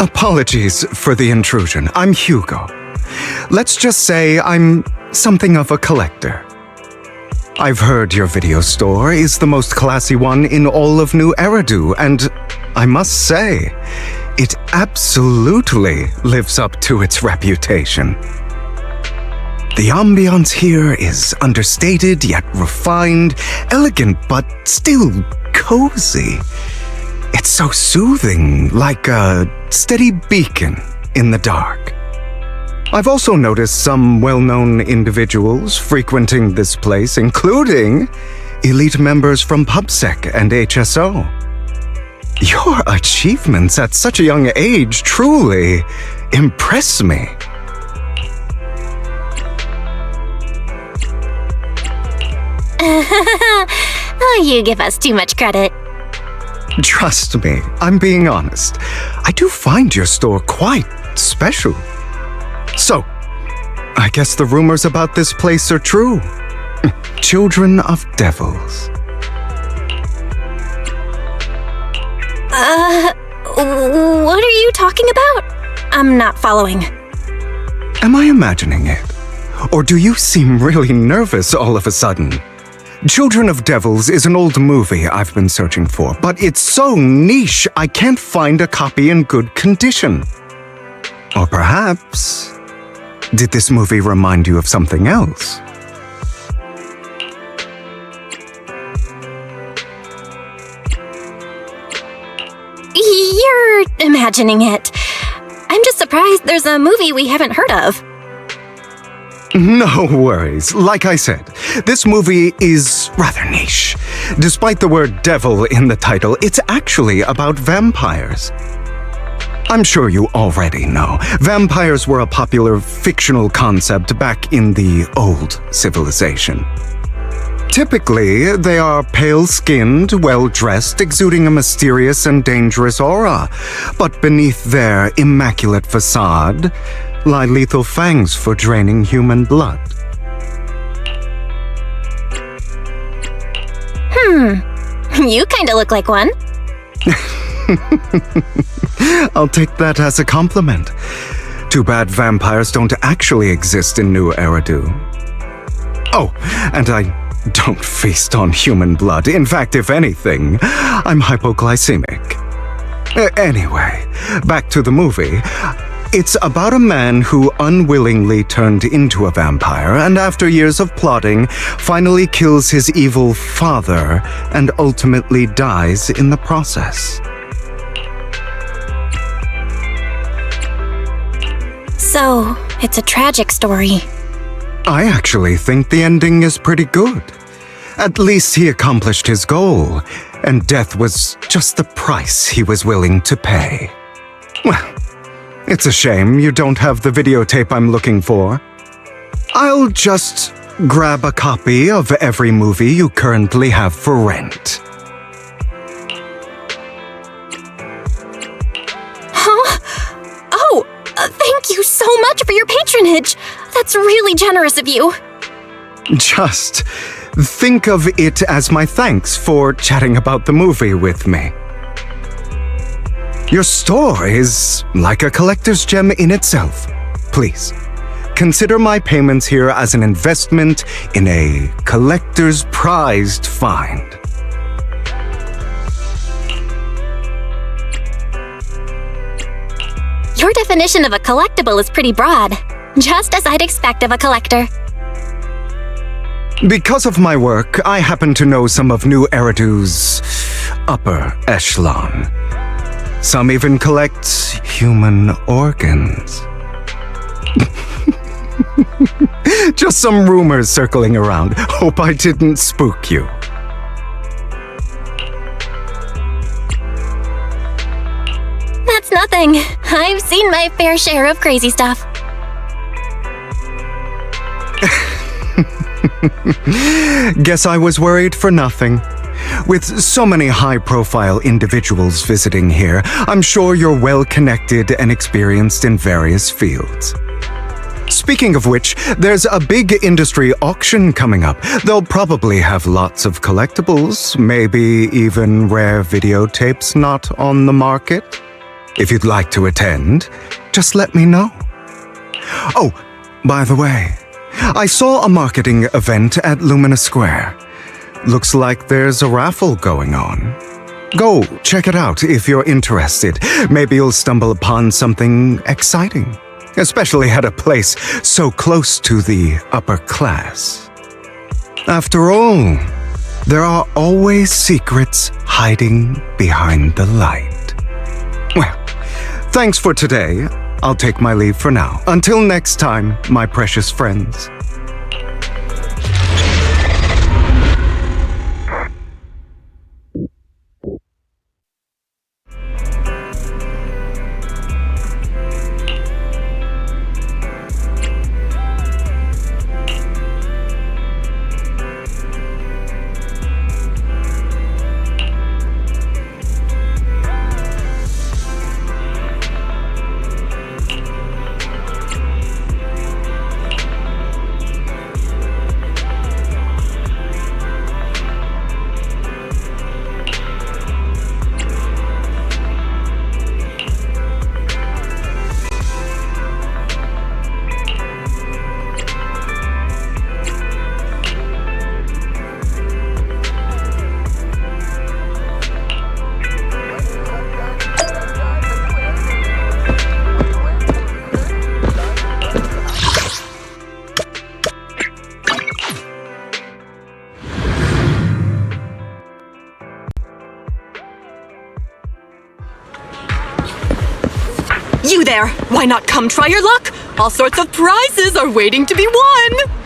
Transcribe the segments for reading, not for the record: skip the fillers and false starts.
Apologies for the intrusion. I'm Hugo. Let's just say I'm something of a collector. I've heard your video store is the most classy one in all of New Eridu, and I must say, it absolutely lives up to its reputation. The ambiance here is understated yet refined, elegant but still cozy. It's so soothing, like a steady beacon in the dark. I've also noticed some well-known individuals frequenting this place, including elite members from PubSec and HSO. Your achievements at such a young age truly impress me. Oh, you give us too much credit. Trust me, I'm being honest. I do find your store quite special. So, I guess the rumors about this place are true. Children of devils. What are you talking about? I'm not following. Am I imagining it? Or do you seem really nervous all of a sudden? Children of Devils is an old movie I've been searching for, but it's so niche I can't find a copy in good condition. Or perhaps, did this movie remind you of something else? You're imagining it. I'm just surprised there's a movie we haven't heard of. No worries. Like I said, this movie is rather niche. Despite the word devil in the title, it's actually about vampires. I'm sure you already know. Vampires were a popular fictional concept back in the old civilization. Typically, they are pale-skinned, well-dressed, exuding a mysterious and dangerous aura. But beneath their immaculate facade lie lethal fangs for draining human blood. You kinda look like one. I'll take that as a compliment. Too bad vampires don't actually exist in New Eridu. Oh, and I don't feast on human blood. In fact, if anything, I'm hypoglycemic. Anyway, back to the movie. It's about a man who unwillingly turned into a vampire and after years of plotting, finally kills his evil father and ultimately dies in the process. So, it's a tragic story. I actually think the ending is pretty good. At least he accomplished his goal, and death was just the price he was willing to pay. Well, it's a shame you don't have the videotape I'm looking for. I'll just grab a copy of every movie you currently have for rent. Huh? Oh, thank you so much for your patronage. That's really generous of you. Just think of it as my thanks for chatting about the movie with me. Your store is like a collector's gem in itself. Please, consider my payments here as an investment in a collector's prized find. Your definition of a collectible is pretty broad, just as I'd expect of a collector. Because of my work, I happen to know some of New Eridu's upper echelon. Some even collect human organs. Just some rumors circling around. Hope I didn't spook you. That's nothing. I've seen my fair share of crazy stuff. Guess I was worried for nothing. With so many high-profile individuals visiting here, I'm sure you're well-connected and experienced in various fields. Speaking of which, there's a big industry auction coming up. They'll probably have lots of collectibles, maybe even rare videotapes not on the market. If you'd like to attend, just let me know. Oh, by the way, I saw a marketing event at Lumina Square. Looks like there's a raffle going on. Go check it out if you're interested. Maybe you'll stumble upon something exciting, especially at a place so close to the upper class. After all, there are always secrets hiding behind the light. Well, thanks for today. I'll take my leave for now. Until next time, my precious friends. You there! Why not come try your luck? All sorts of prizes are waiting to be won!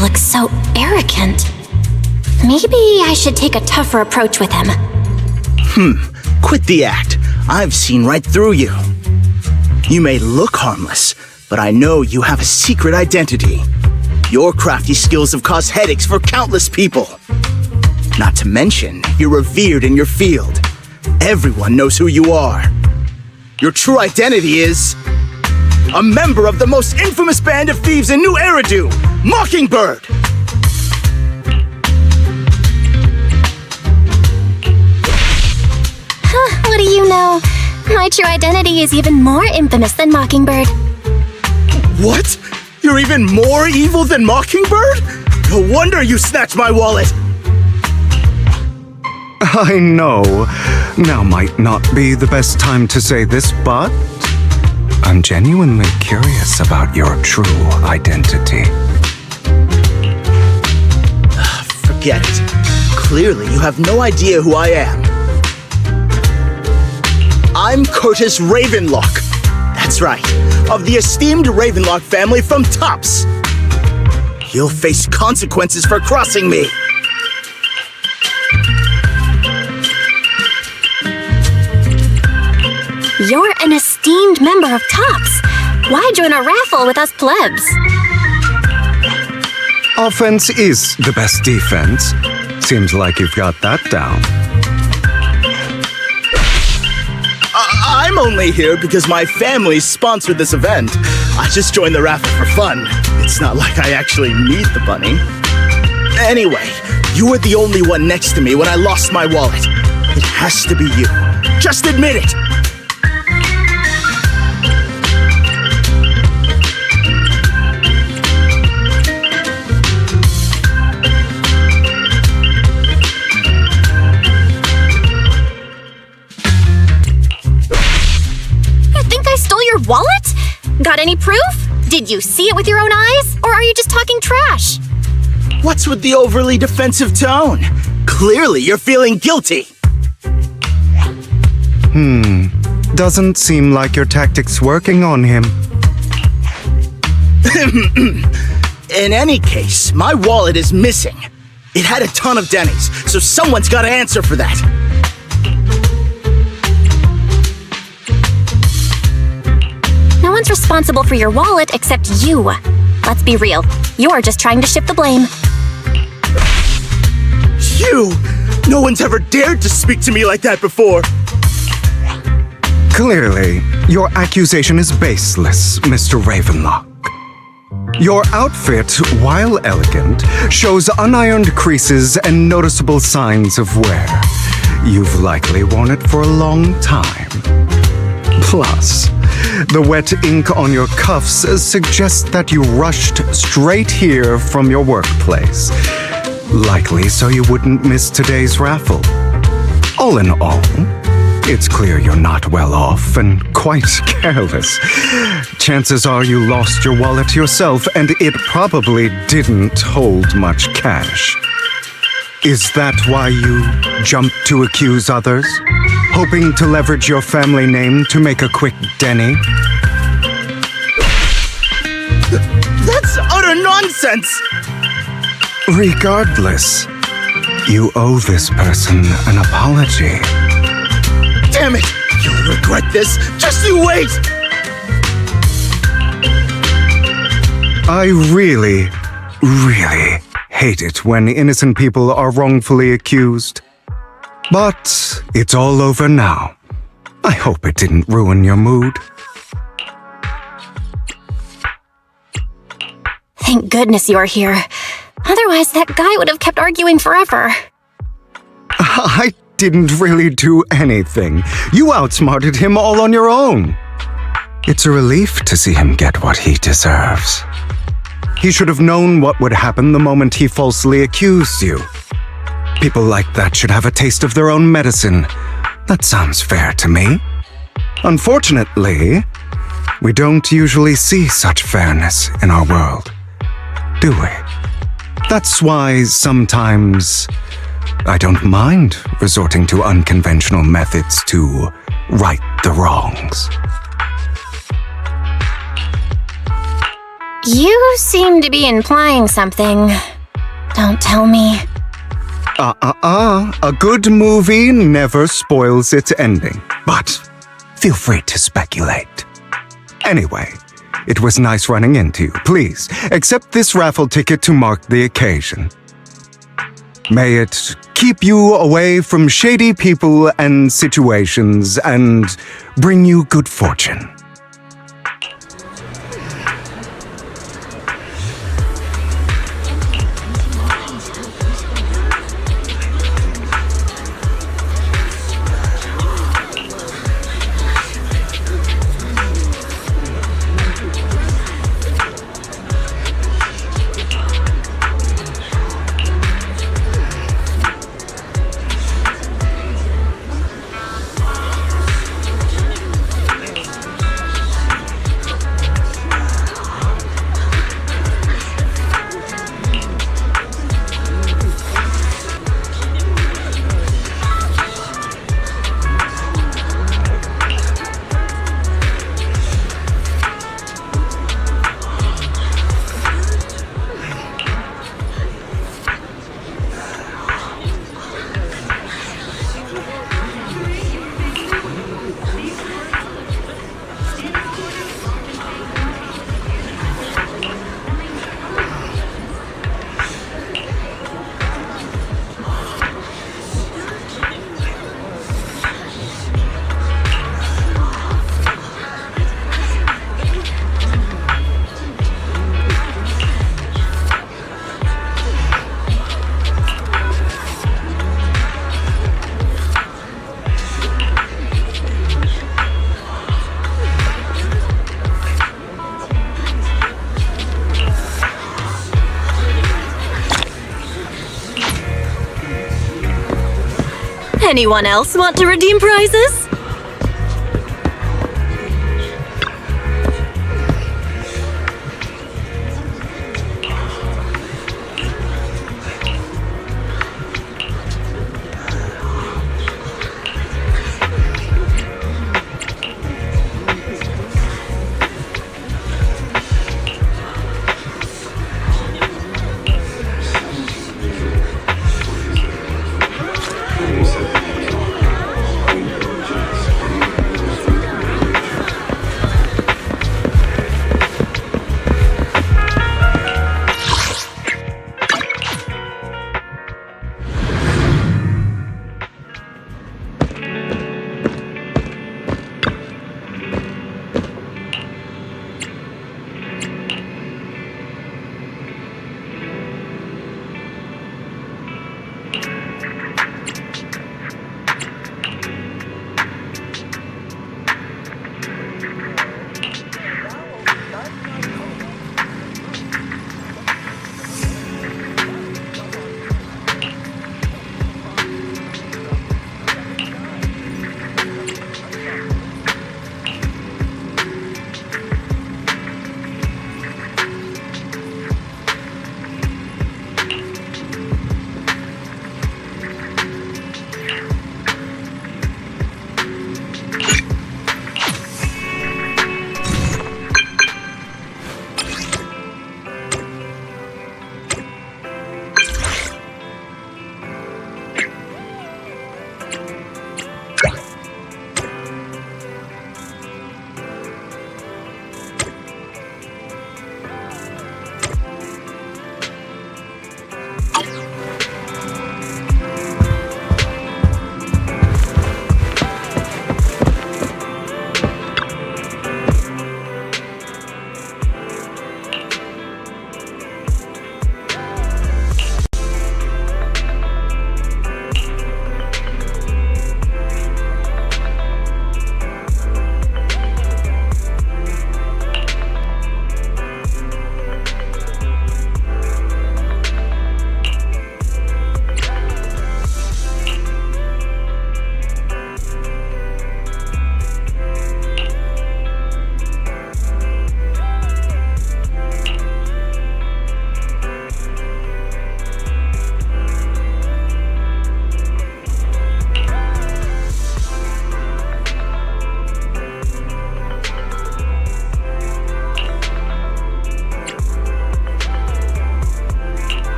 Looks so arrogant. Maybe I should take a tougher approach with him. Quit the act. I've seen right through you. You may look harmless, but I know you have a secret identity. Your crafty skills have caused headaches for countless people. Not to mention, you're revered in your field. Everyone knows who you are. Your true identity is a member of the most infamous band of thieves in New Eridu, Mockingbird! What do you know? My true identity is even more infamous than Mockingbird. What? You're even more evil than Mockingbird? No wonder you snatched my wallet! I know. Now might not be the best time to say this, but I'm genuinely curious about your true identity. Forget it. Clearly, you have no idea who I am. I'm Curtis Ravenlock. That's right, of the esteemed Ravenlock family from Tops. You'll face consequences for crossing me. You're an esteemed member of Tops. Why join a raffle with us plebs? Offense is the best defense. Seems like you've got that down. I'm only here because my family sponsored this event. I just joined the raffle for fun. It's not like I actually need the bunny. Anyway, you were the only one next to me when I lost my wallet. It has to be you. Just admit it! You think I stole your wallet? Got any proof? Did you see it with your own eyes? Or are you just talking trash? What's with the overly defensive tone? Clearly, you're feeling guilty. Doesn't seem like your tactic's working on him. In any case, my wallet is missing. It had a ton of Denny's, so someone's got to answer for that. No one's responsible for your wallet except you. Let's be real. You're just trying to shift the blame. You! No one's ever dared to speak to me like that before. Clearly, your accusation is baseless, Mr. Ravenlock. Your outfit, while elegant, shows unironed creases and noticeable signs of wear. You've likely worn it for a long time. Plus, the wet ink on your cuffs suggests that you rushed straight here from your workplace. Likely so you wouldn't miss today's raffle. All in all, it's clear you're not well off and quite careless. Chances are you lost your wallet yourself, and it probably didn't hold much cash. Is that why you jumped to accuse others? Hoping to leverage your family name to make a quick Denny? That's utter nonsense! Regardless, you owe this person an apology. Damn it! You'll regret this! Just you wait! I really hate it when innocent people are wrongfully accused. But it's all over now. I hope it didn't ruin your mood. Thank goodness you're here. Otherwise, that guy would have kept arguing forever. I didn't really do anything. You outsmarted him all on your own. It's a relief to see him get what he deserves. He should have known what would happen the moment he falsely accused you. People like that should have a taste of their own medicine. That sounds fair to me. Unfortunately, we don't usually see such fairness in our world, do we? That's why sometimes I don't mind resorting to unconventional methods to right the wrongs. You seem to be implying something. Don't tell me. A good movie never spoils its ending, but feel free to speculate. Anyway, it was nice running into you. Please, accept this raffle ticket to mark the occasion. May it keep you away from shady people and situations and bring you good fortune. Anyone else want to redeem prizes?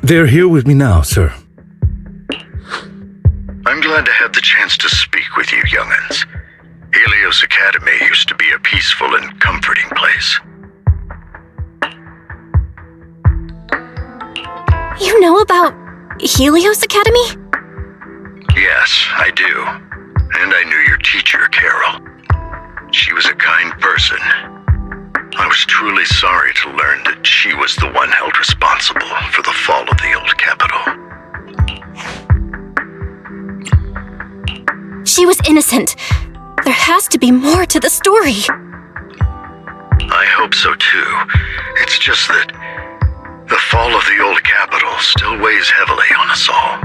They're here with me now, sir. I'm glad to have the chance to speak with you, young'uns. Helios Academy used to be a peaceful and comforting place. You know about Helios Academy? Yes, I do. And I knew your teacher, Carol. She was a kind person. I was truly sorry to learn that she was the one held responsible for the fall of the old capital. She was innocent. There has to be more to the story. I hope so too. It's just that the fall of the old capital still weighs heavily on us all.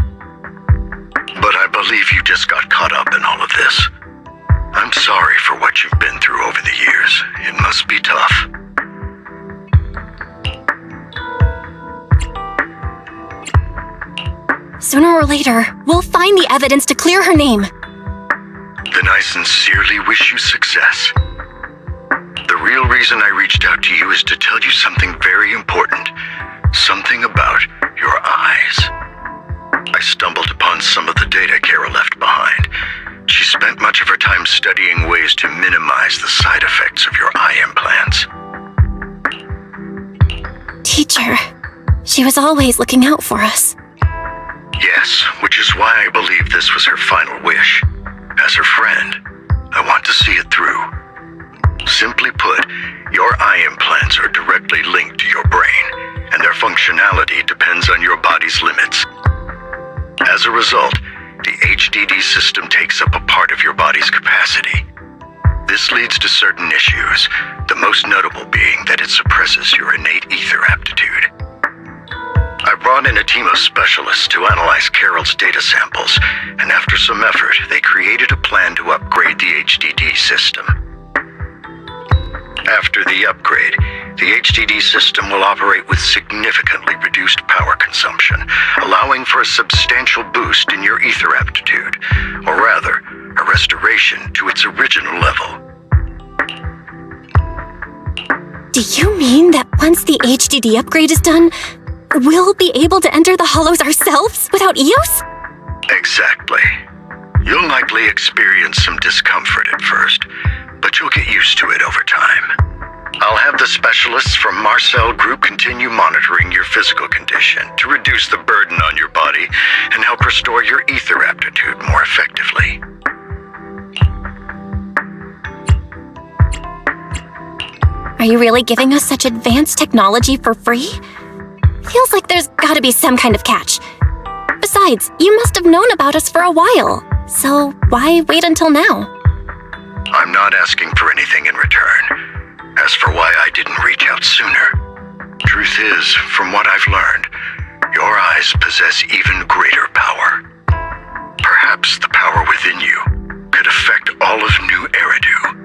But I believe you just got caught up in all of this. I'm sorry for what you've been through over the years. It must be tough. Sooner or later, we'll find the evidence to clear her name. Then I sincerely wish you success. The real reason I reached out to you is to tell you something very important. Something about your eyes. I stumbled upon some of the data Kara left behind. She spent much of her time studying ways to minimize the side effects of your eye implants. Teacher, she was always looking out for us. Yes, which is why I believe this was her final wish. As her friend, I want to see it through. Simply put, your eye implants are directly linked to your brain, and their functionality depends on your body's limits. As a result, the HDD system takes up a part of your body's capacity. This leads to certain issues, the most notable being that it suppresses your innate ether aptitude. I brought in a team of specialists to analyze Carol's data samples, and after some effort, they created a plan to upgrade the HDD system. After the upgrade, the HDD system will operate with significantly reduced power consumption, allowing for a substantial boost in your ether aptitude, or rather, a restoration to its original level. Do you mean that once the HDD upgrade is done, we'll be able to enter the hollows ourselves without EOS? Exactly. You'll likely experience some discomfort at first, but you'll get used to it over time. I'll have the specialists from Marcel Group continue monitoring your physical condition to reduce the burden on your body and help restore your ether aptitude more effectively. Are you really giving us such advanced technology for free? Feels like there's gotta be some kind of catch. Besides, you must have known about us for a while, so why wait until now? I'm not asking for anything in return. As for why I didn't reach out sooner, truth is, from what I've learned, your eyes possess even greater power. Perhaps the power within you could affect all of New Eridu.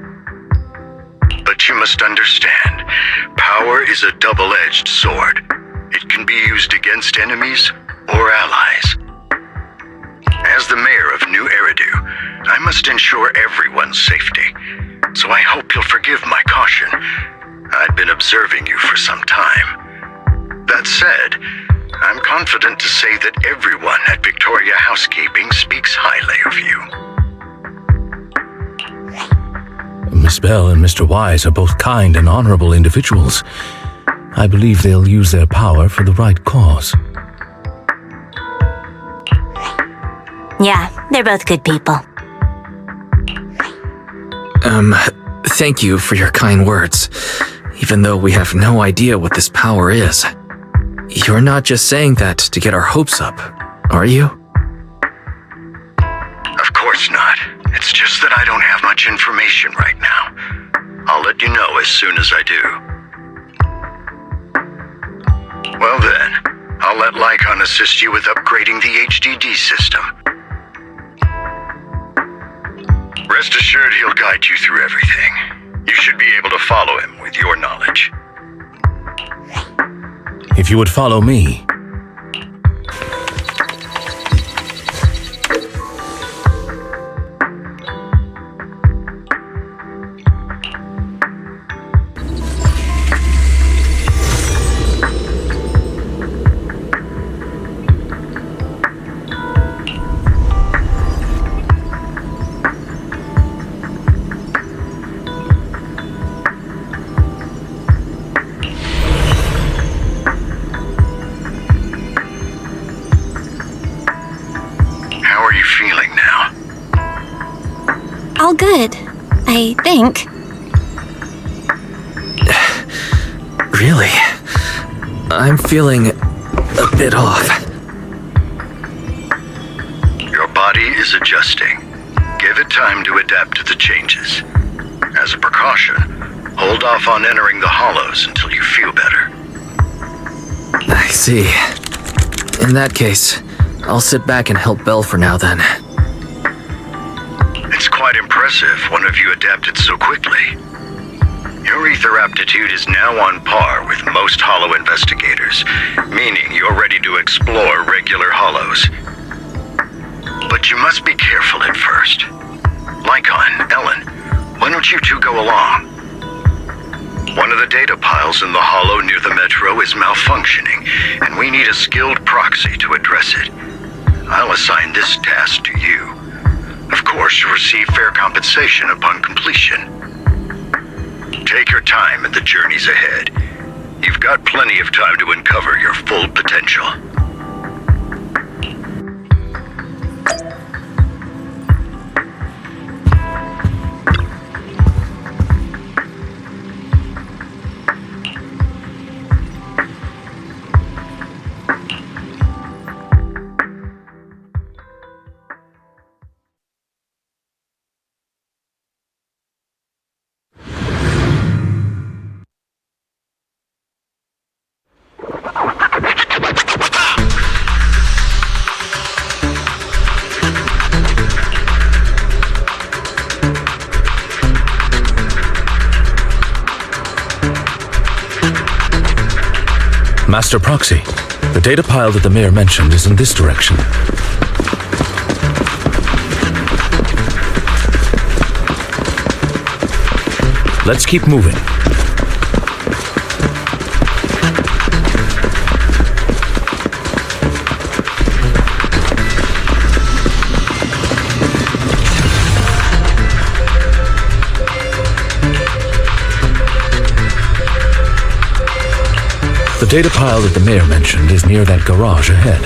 But you must understand, power is a double-edged sword. It can be used against enemies or allies. As the mayor of New Eridu, I must ensure everyone's safety, so I hope you'll forgive my caution. I've been observing you for some time. That said, I'm confident to say that everyone at Victoria Housekeeping speaks highly of you. Miss Bell and Mr. Wise are both kind and honorable individuals. I believe they'll use their power for the right cause. Yeah, they're both good people. Thank you for your kind words, even though we have no idea what this power is. You're not just saying that to get our hopes up, are you? Of course not. It's just that I don't have much information right now. I'll let you know as soon as I do. Well then, I'll let Lycon assist you with upgrading the HDD system. Rest assured he'll guide you through everything. You should be able to follow him with your knowledge. If you would follow me. All good, I think. Really? I'm feeling a bit off. Your body is adjusting. Give it time to adapt to the changes. As a precaution, hold off on entering the hollows until you feel better. I see. In that case, I'll sit back and help Belle for now then. It's quite impressive one of you adapted so quickly. Your ether aptitude is now on par with most hollow investigators, meaning you're ready to explore regular hollows. But you must be careful at first. Lycon, Ellen, why don't you two go along? One of the data piles in the hollow near the metro is malfunctioning, and we need a skilled proxy to address it. I'll assign this task to you. Of course, you'll receive fair compensation upon completion. Take your time in the journeys ahead. You've got plenty of time to uncover your full potential. Master Proxy, the data pile that the mayor mentioned is in this direction. Let's keep moving. The data pile that the mayor mentioned is near that garage ahead.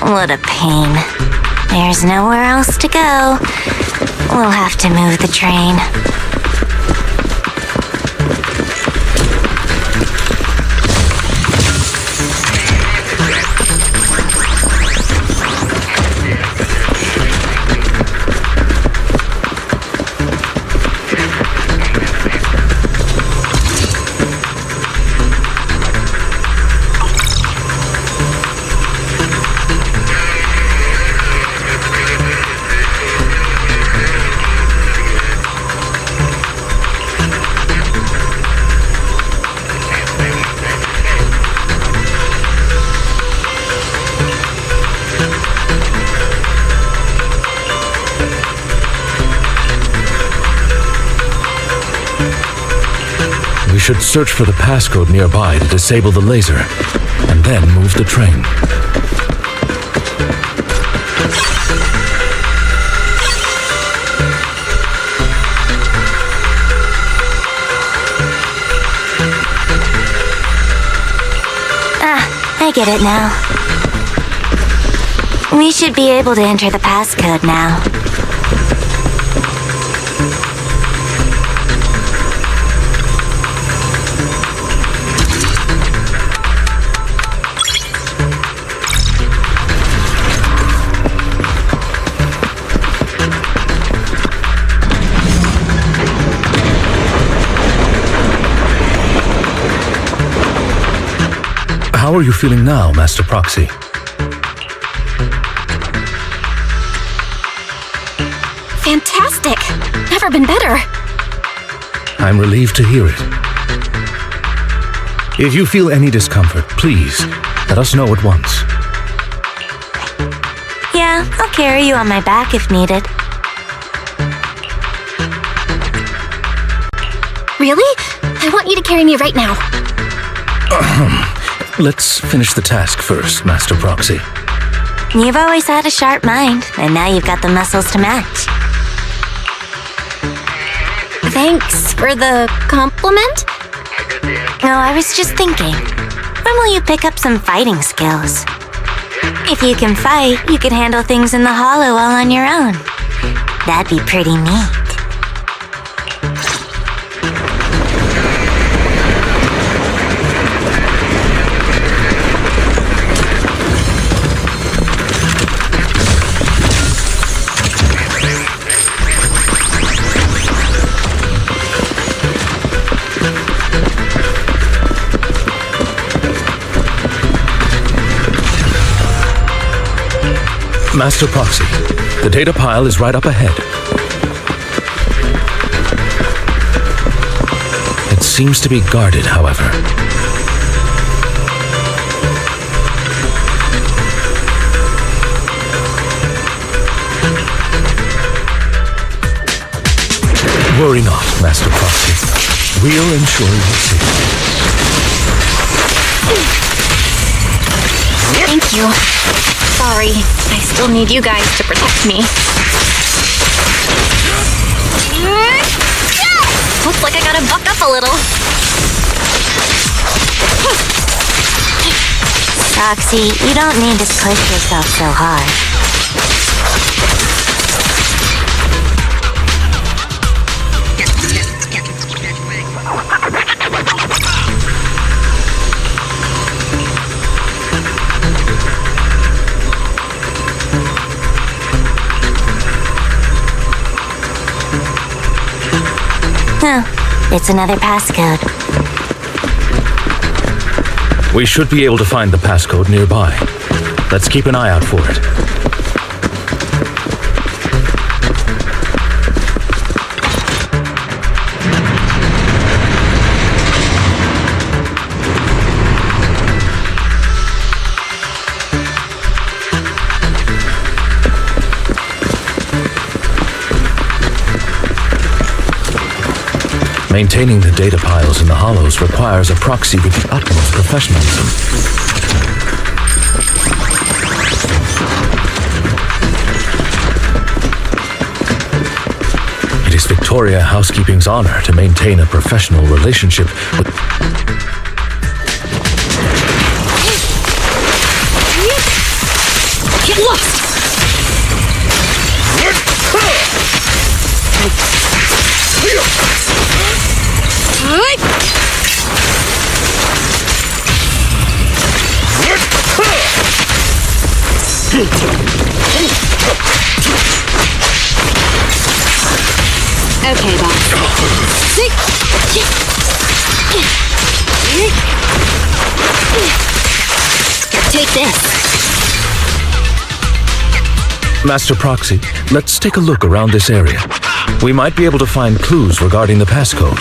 What a pain. There's nowhere else to go. We'll have to move the train. We should search for the passcode nearby to disable the laser, and then move the train. I get it now. We should be able to enter the passcode now. How are you feeling now, Master Proxy? Fantastic! Never been better. I'm relieved to hear it. If you feel any discomfort, please let us know at once. Yeah, I'll carry you on my back if needed. Really? I want you to carry me right now. Let's finish the task first, Master Proxy. You've always had a sharp mind, and now you've got the muscles to match. Thanks for the compliment? No, I was just thinking. When will you pick up some fighting skills? If you can fight, you can handle things in the hollow all on your own. That'd be pretty neat. Master Proxy, the data pile is right up ahead. It seems to be guarded, however. Worry not, Master Proxy. We'll ensure your safety. Thank you. Sorry, I still need you guys to protect me. Looks like I gotta buck up a little. Roxy, you don't need to push yourself so hard. It's another passcode. We should be able to find the passcode nearby. Let's keep an eye out for it. Maintaining the data piles in the hollows requires a proxy with the utmost professionalism. It is Victoria Housekeeping's honor to maintain a professional relationship with... Get lost! Okay, boss. Take this. Master Proxy, let's take a look around this area. We might be able to find clues regarding the passcode.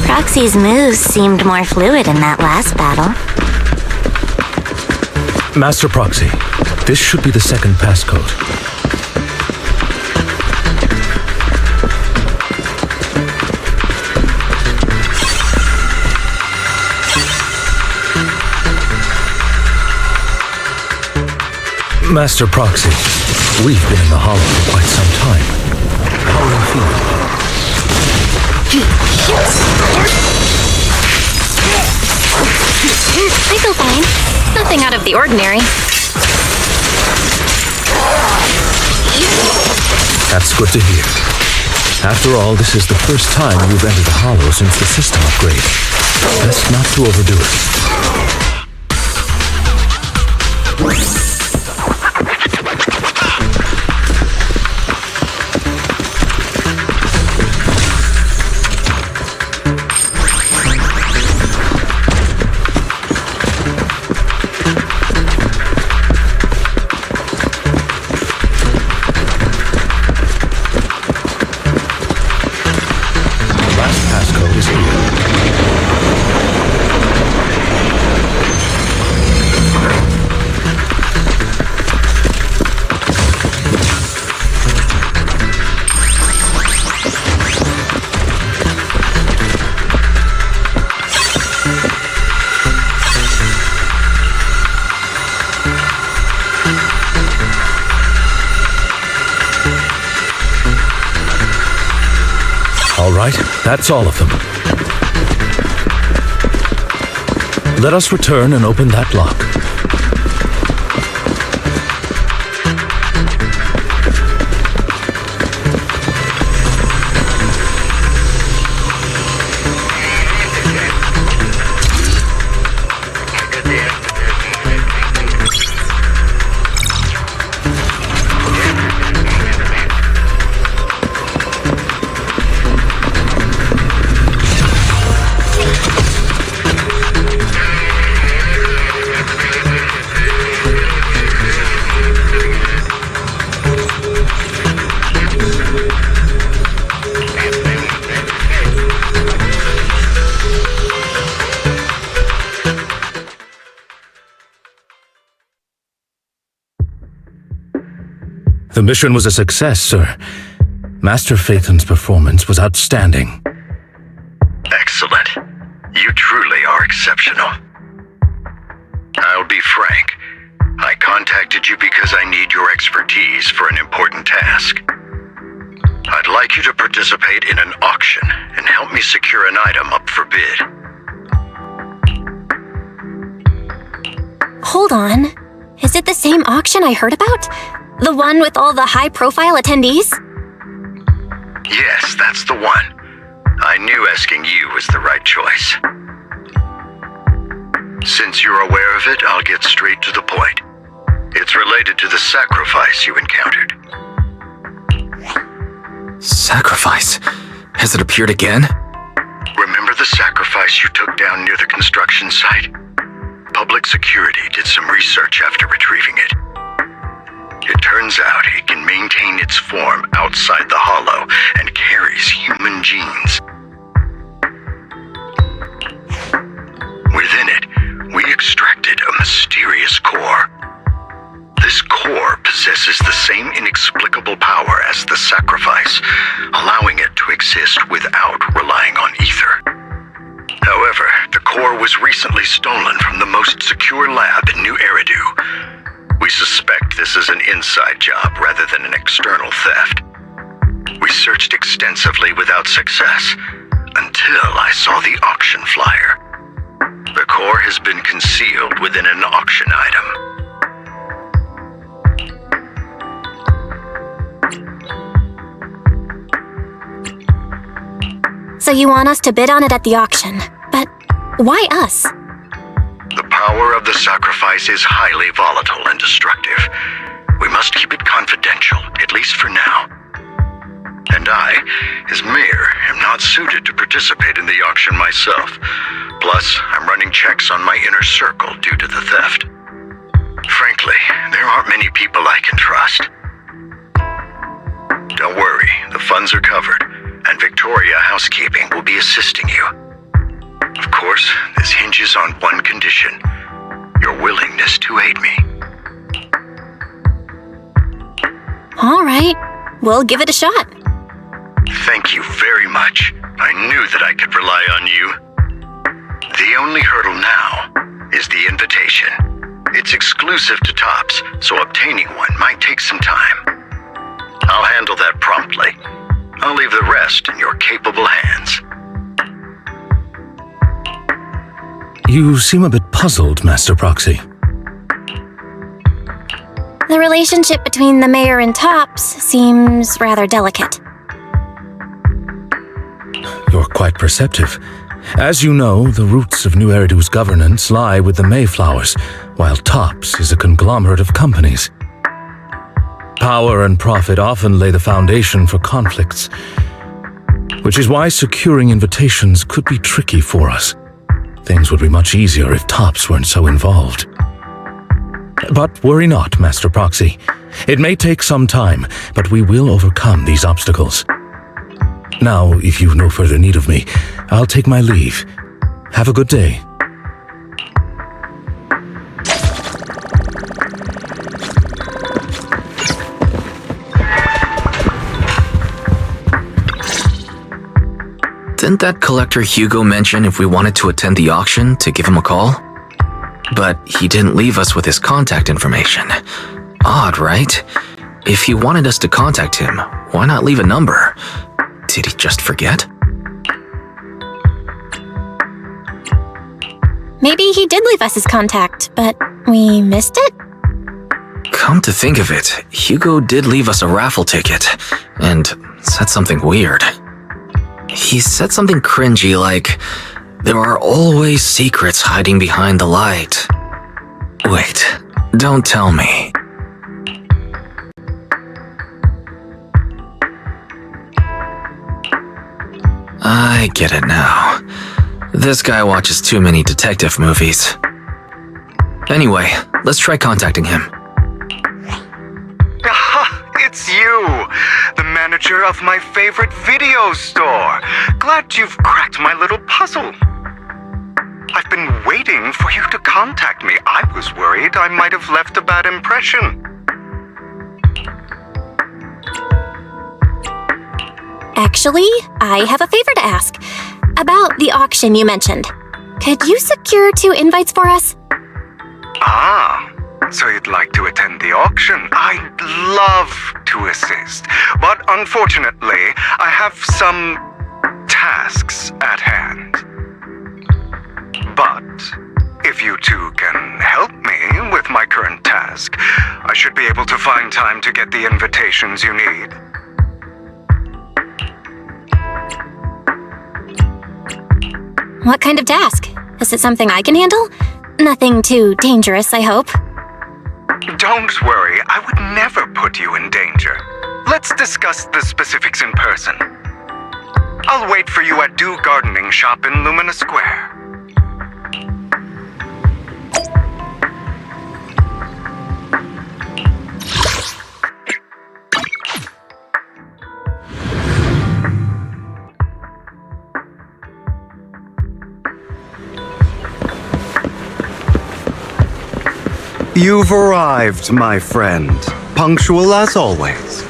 Proxy's moves seemed more fluid in that last battle. Master Proxy, this should be the second passcode. Master Proxy, we've been in the Hollow for quite some time. How are you feeling? I feel fine. Nothing out of the ordinary. That's good to hear. After all, this is the first time you've entered the Hollow since the system upgrade. Best not to overdo it. All right, that's all of them. Let us return and open that lock. The mission was a success, sir. Master Phaethon's performance was outstanding. Excellent. You truly are exceptional. I'll be frank. I contacted you because I need your expertise for an important task. I'd like you to participate in an auction and help me secure an item up for bid. Hold on. Is it the same auction I heard about? The one with all the high-profile attendees? Yes, that's the one. I knew asking you was the right choice. Since you're aware of it, I'll get straight to the point. It's related to the sacrifice you encountered. Sacrifice? Has it appeared again? Remember the sacrifice you took down near the construction site? Public security did some research after retrieving it. It turns out it can maintain its form outside the hollow and carries human genes. Within it, we extracted a mysterious core. This core possesses the same inexplicable power as the sacrifice, allowing it to exist without relying on ether. However, the core was recently stolen from the most secure lab in New Eridu. We suspect this is an inside job rather than an external theft. We searched extensively without success, until I saw the auction flyer. The core has been concealed within an auction item. So you want us to bid on it at the auction, but why us? The power of the sacrifice is highly volatile and destructive. We must keep it confidential, at least for now. And I, as mayor, am not suited to participate in the auction myself. Plus, I'm running checks on my inner circle due to the theft. Frankly, there aren't many people I can trust. Don't worry, the funds are covered, and Victoria Housekeeping will be assisting you. Of course, this hinges on one condition: your willingness to aid me. All right, we'll give it a shot. Thank you very much. I knew that I could rely on you. The only hurdle now is the invitation. It's exclusive to Tops, so obtaining one might take some time. I'll handle that promptly. I'll leave the rest in your capable hands. You seem a bit puzzled, Master Proxy. The relationship between the mayor and Tops seems rather delicate. You're quite perceptive. As you know, the roots of New Eridu's governance lie with the Mayflowers, while Tops is a conglomerate of companies. Power and profit often lay the foundation for conflicts, which is why securing invitations could be tricky for us. Things would be much easier if Tops weren't so involved. But worry not, Master Proxy. It may take some time, but we will overcome these obstacles. Now, if you've no further need of me, I'll take my leave. Have a good day. Didn't that collector Hugo mention if we wanted to attend the auction to give him a call? But he didn't leave us with his contact information. Odd, right? If he wanted us to contact him, why not leave a number? Did he just forget? Maybe he did leave us his contact, but we missed it? Come to think of it, Hugo did leave us a raffle ticket, and said something weird. He said something cringy like, "There are always secrets hiding behind the light." Wait, don't tell me. I get it now. This guy watches too many detective movies. Anyway, let's try contacting him. It's you, the manager of my favorite video store. Glad you've cracked my little puzzle. I've been waiting for you to contact me. I was worried I might have left a bad impression. Actually, I have a favor to ask. About the auction you mentioned. Could you secure 2 invites for us? Ah, so you'd like to attend the auction? I'd love to assist, but unfortunately, I have some tasks at hand. But if you two can help me with my current task, I should be able to find time to get the invitations you need. What kind of task? Is it something I can handle? Nothing too dangerous, I hope. Don't worry, I would never put you in danger. Let's discuss the specifics in person. I'll wait for you at Dew Gardening Shop in Lumina Square. You've arrived, my friend. Punctual as always.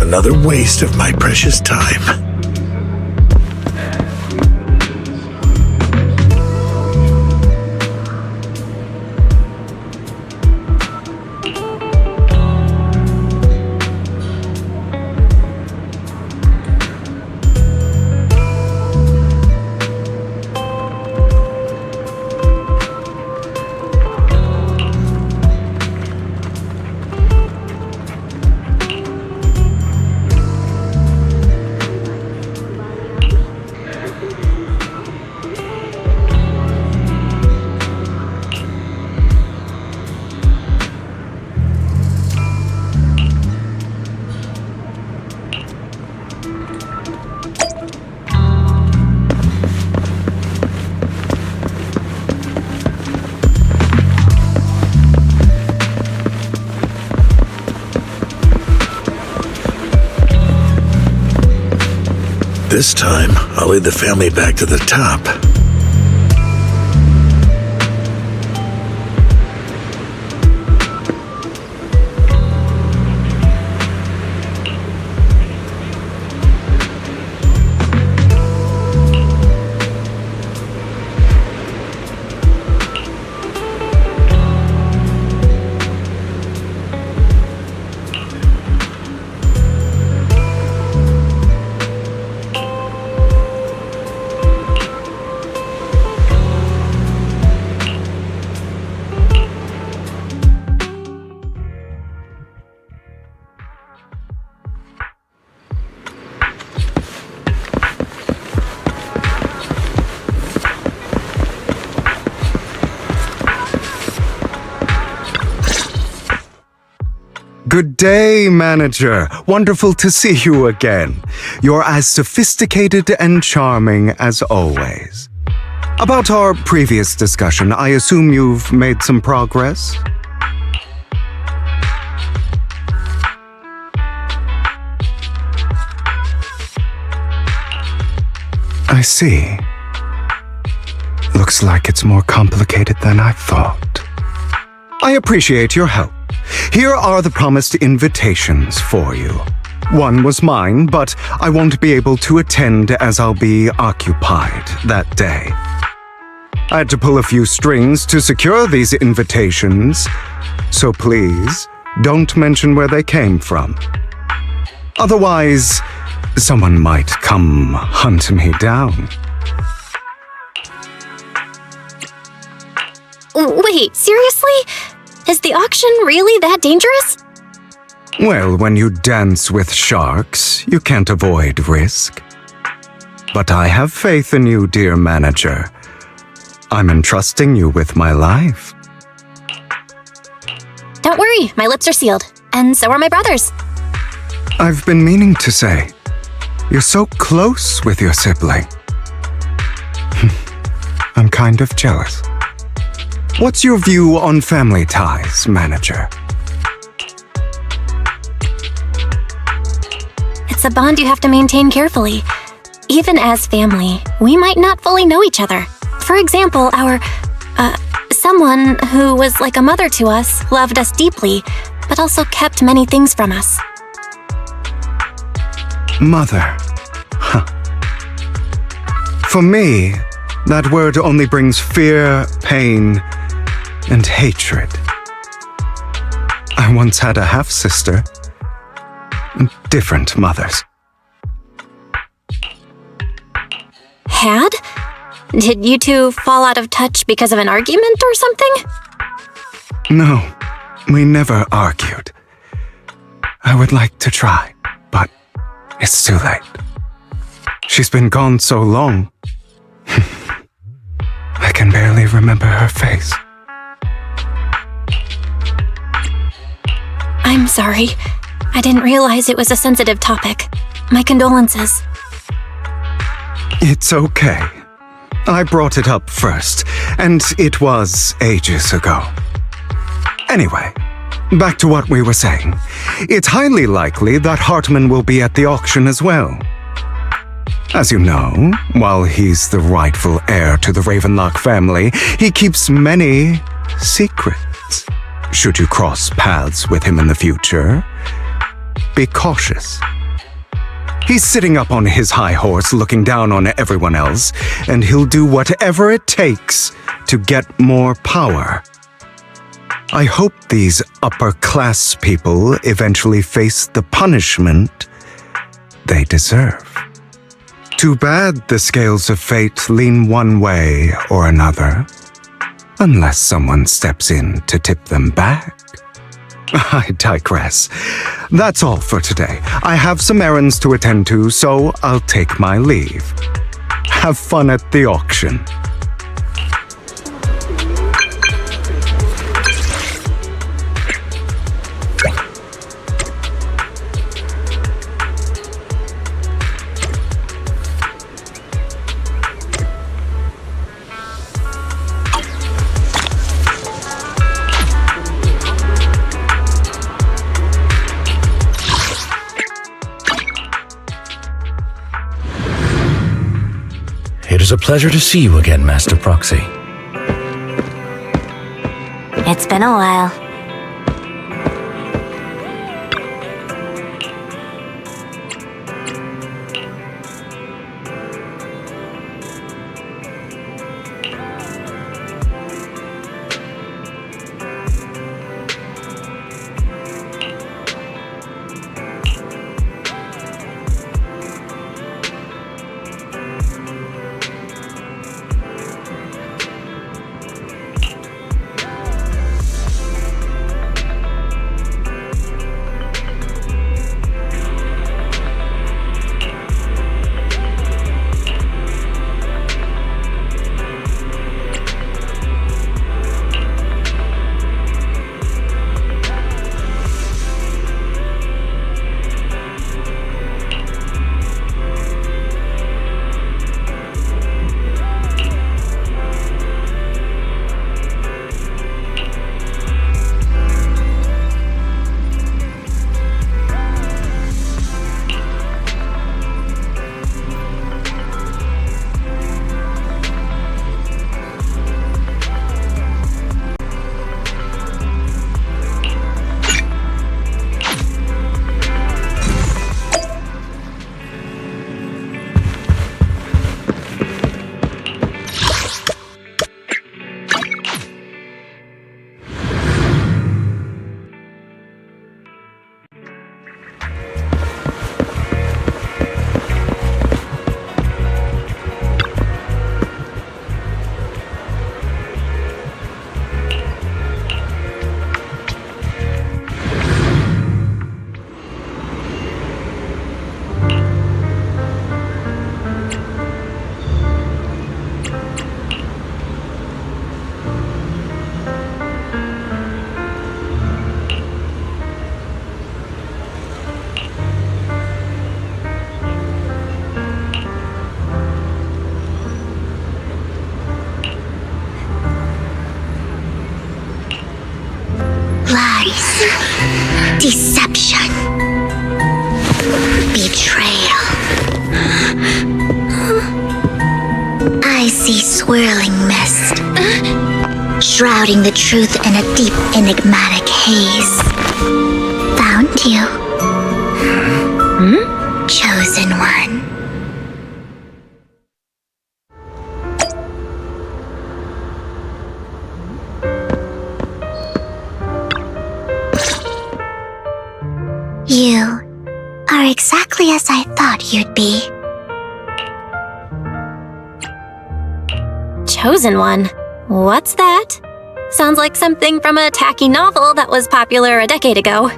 Another waste of my precious time. This time, I'll lead the family back to the top. Good day, manager. Wonderful to see you again. You're as sophisticated and charming as always. About our previous discussion, I assume you've made some progress? I see. Looks like it's more complicated than I thought. I appreciate your help. Here are the promised invitations for you. One was mine, but I won't be able to attend as I'll be occupied that day. I had to pull a few strings to secure these invitations, so please don't mention where they came from. Otherwise, someone might come hunt me down. Wait, seriously? Is the auction really that dangerous? Well, when you dance with sharks, you can't avoid risk. But I have faith in you, dear manager. I'm entrusting you with my life. Don't worry, my lips are sealed. And so are my brothers. I've been meaning to say, you're so close with your sibling. I'm kind of jealous. What's your view on family ties, manager? It's a bond you have to maintain carefully. Even as family, we might not fully know each other. For example, someone who was like a mother to us loved us deeply, but also kept many things from us. Mother. Huh. For me, that word only brings fear, pain, and hatred. I once had a half-sister. Different mothers. Had? Did you two fall out of touch because of an argument or something? No, we never argued. I would like to try, but it's too late. She's been gone so long. I can barely remember her face. I'm sorry. I didn't realize it was a sensitive topic. My condolences. It's okay. I brought it up first, and it was ages ago. Anyway, back to what we were saying. It's highly likely that Hartman will be at the auction as well. As you know, while he's the rightful heir to the Ravenlock family, he keeps many secrets. Should you cross paths with him in the future, be cautious. He's sitting up on his high horse looking down on everyone else, and he'll do whatever it takes to get more power. I hope these upper-class people eventually face the punishment they deserve. Too bad the scales of fate lean one way or another, unless someone steps in to tip them back. I digress. That's all for today. I have some errands to attend to, so I'll take my leave. Have fun at the auction. It is a pleasure to see you again, Master Proxy. It's been a while. Deception. Betrayal. I see swirling mist, shrouding the truth in a deep, enigmatic haze. Found you. Chosen one. You are exactly as I thought you'd be. Chosen one? What's that? Sounds like something from a tacky novel that was popular a decade ago.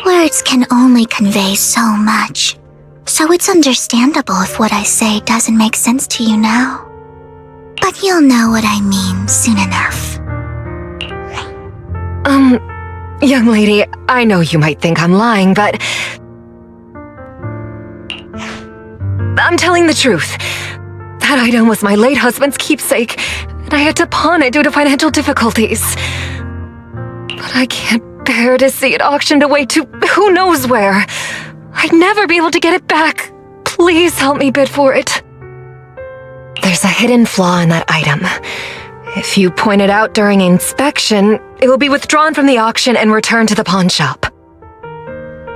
Words can only convey so much, so it's understandable if what I say doesn't make sense to you now. But you'll know what I mean soon enough. Young lady, I know you might think I'm lying, but I'm telling the truth. That item was my late husband's keepsake, and I had to pawn it due to financial difficulties. But I can't bear to see it auctioned away to who knows where. I'd never be able to get it back. Please help me bid for it. There's a hidden flaw in that item. If you point it out during inspection, it will be withdrawn from the auction and returned to the pawn shop.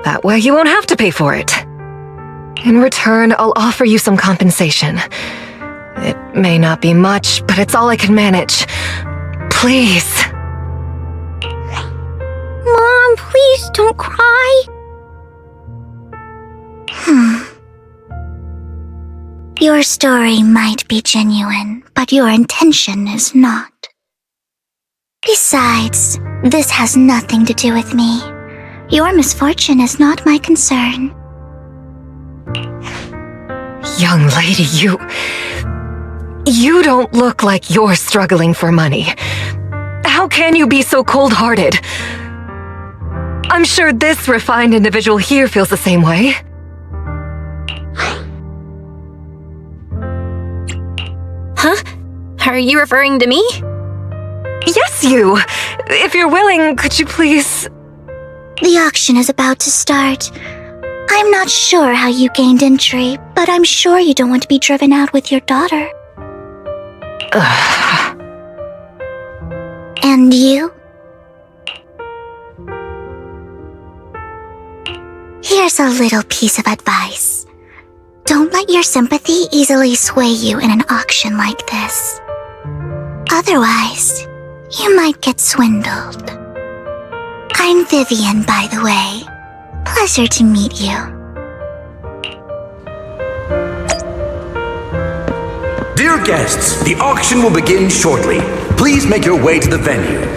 That way you won't have to pay for it. In return, I'll offer you some compensation. It may not be much, but it's all I can manage. Please. Mom, please don't cry. Your story might be genuine, but your intention is not. Besides, this has nothing to do with me. Your misfortune is not my concern. Young lady, you don't look like you're struggling for money. How can you be so cold-hearted? I'm sure this refined individual here feels the same way. Huh? Are you referring to me? Yes, you! If you're willing, could you please... The auction is about to start. I'm not sure how you gained entry, but I'm sure you don't want to be driven out with your daughter. And you? Here's a little piece of advice. Don't let your sympathy easily sway you in an auction like this. Otherwise, you might get swindled. I'm Vivian, by the way. Pleasure to meet you. Dear guests, the auction will begin shortly. Please make your way to the venue.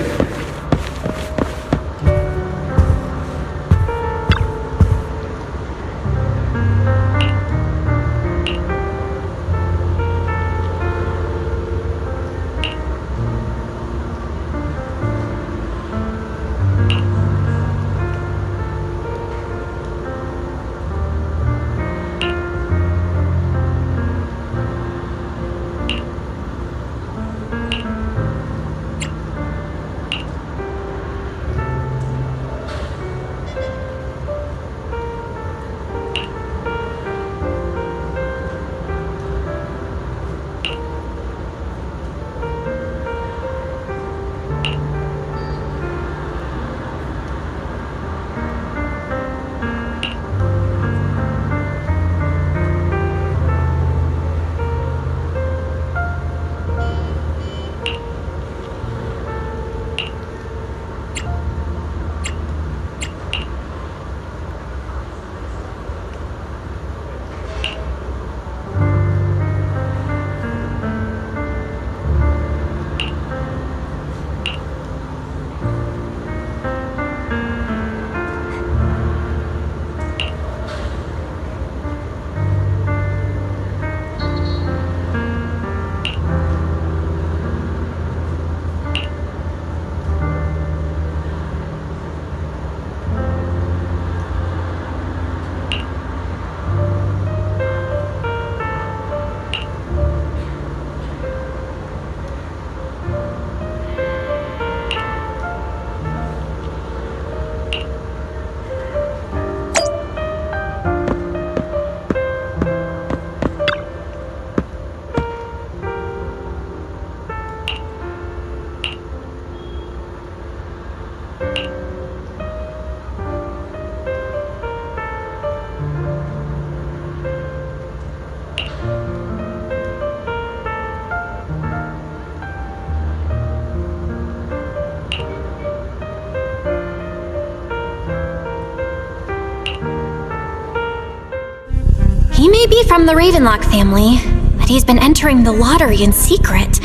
He may be from the Ravenlock family, but he's been entering the lottery in secret.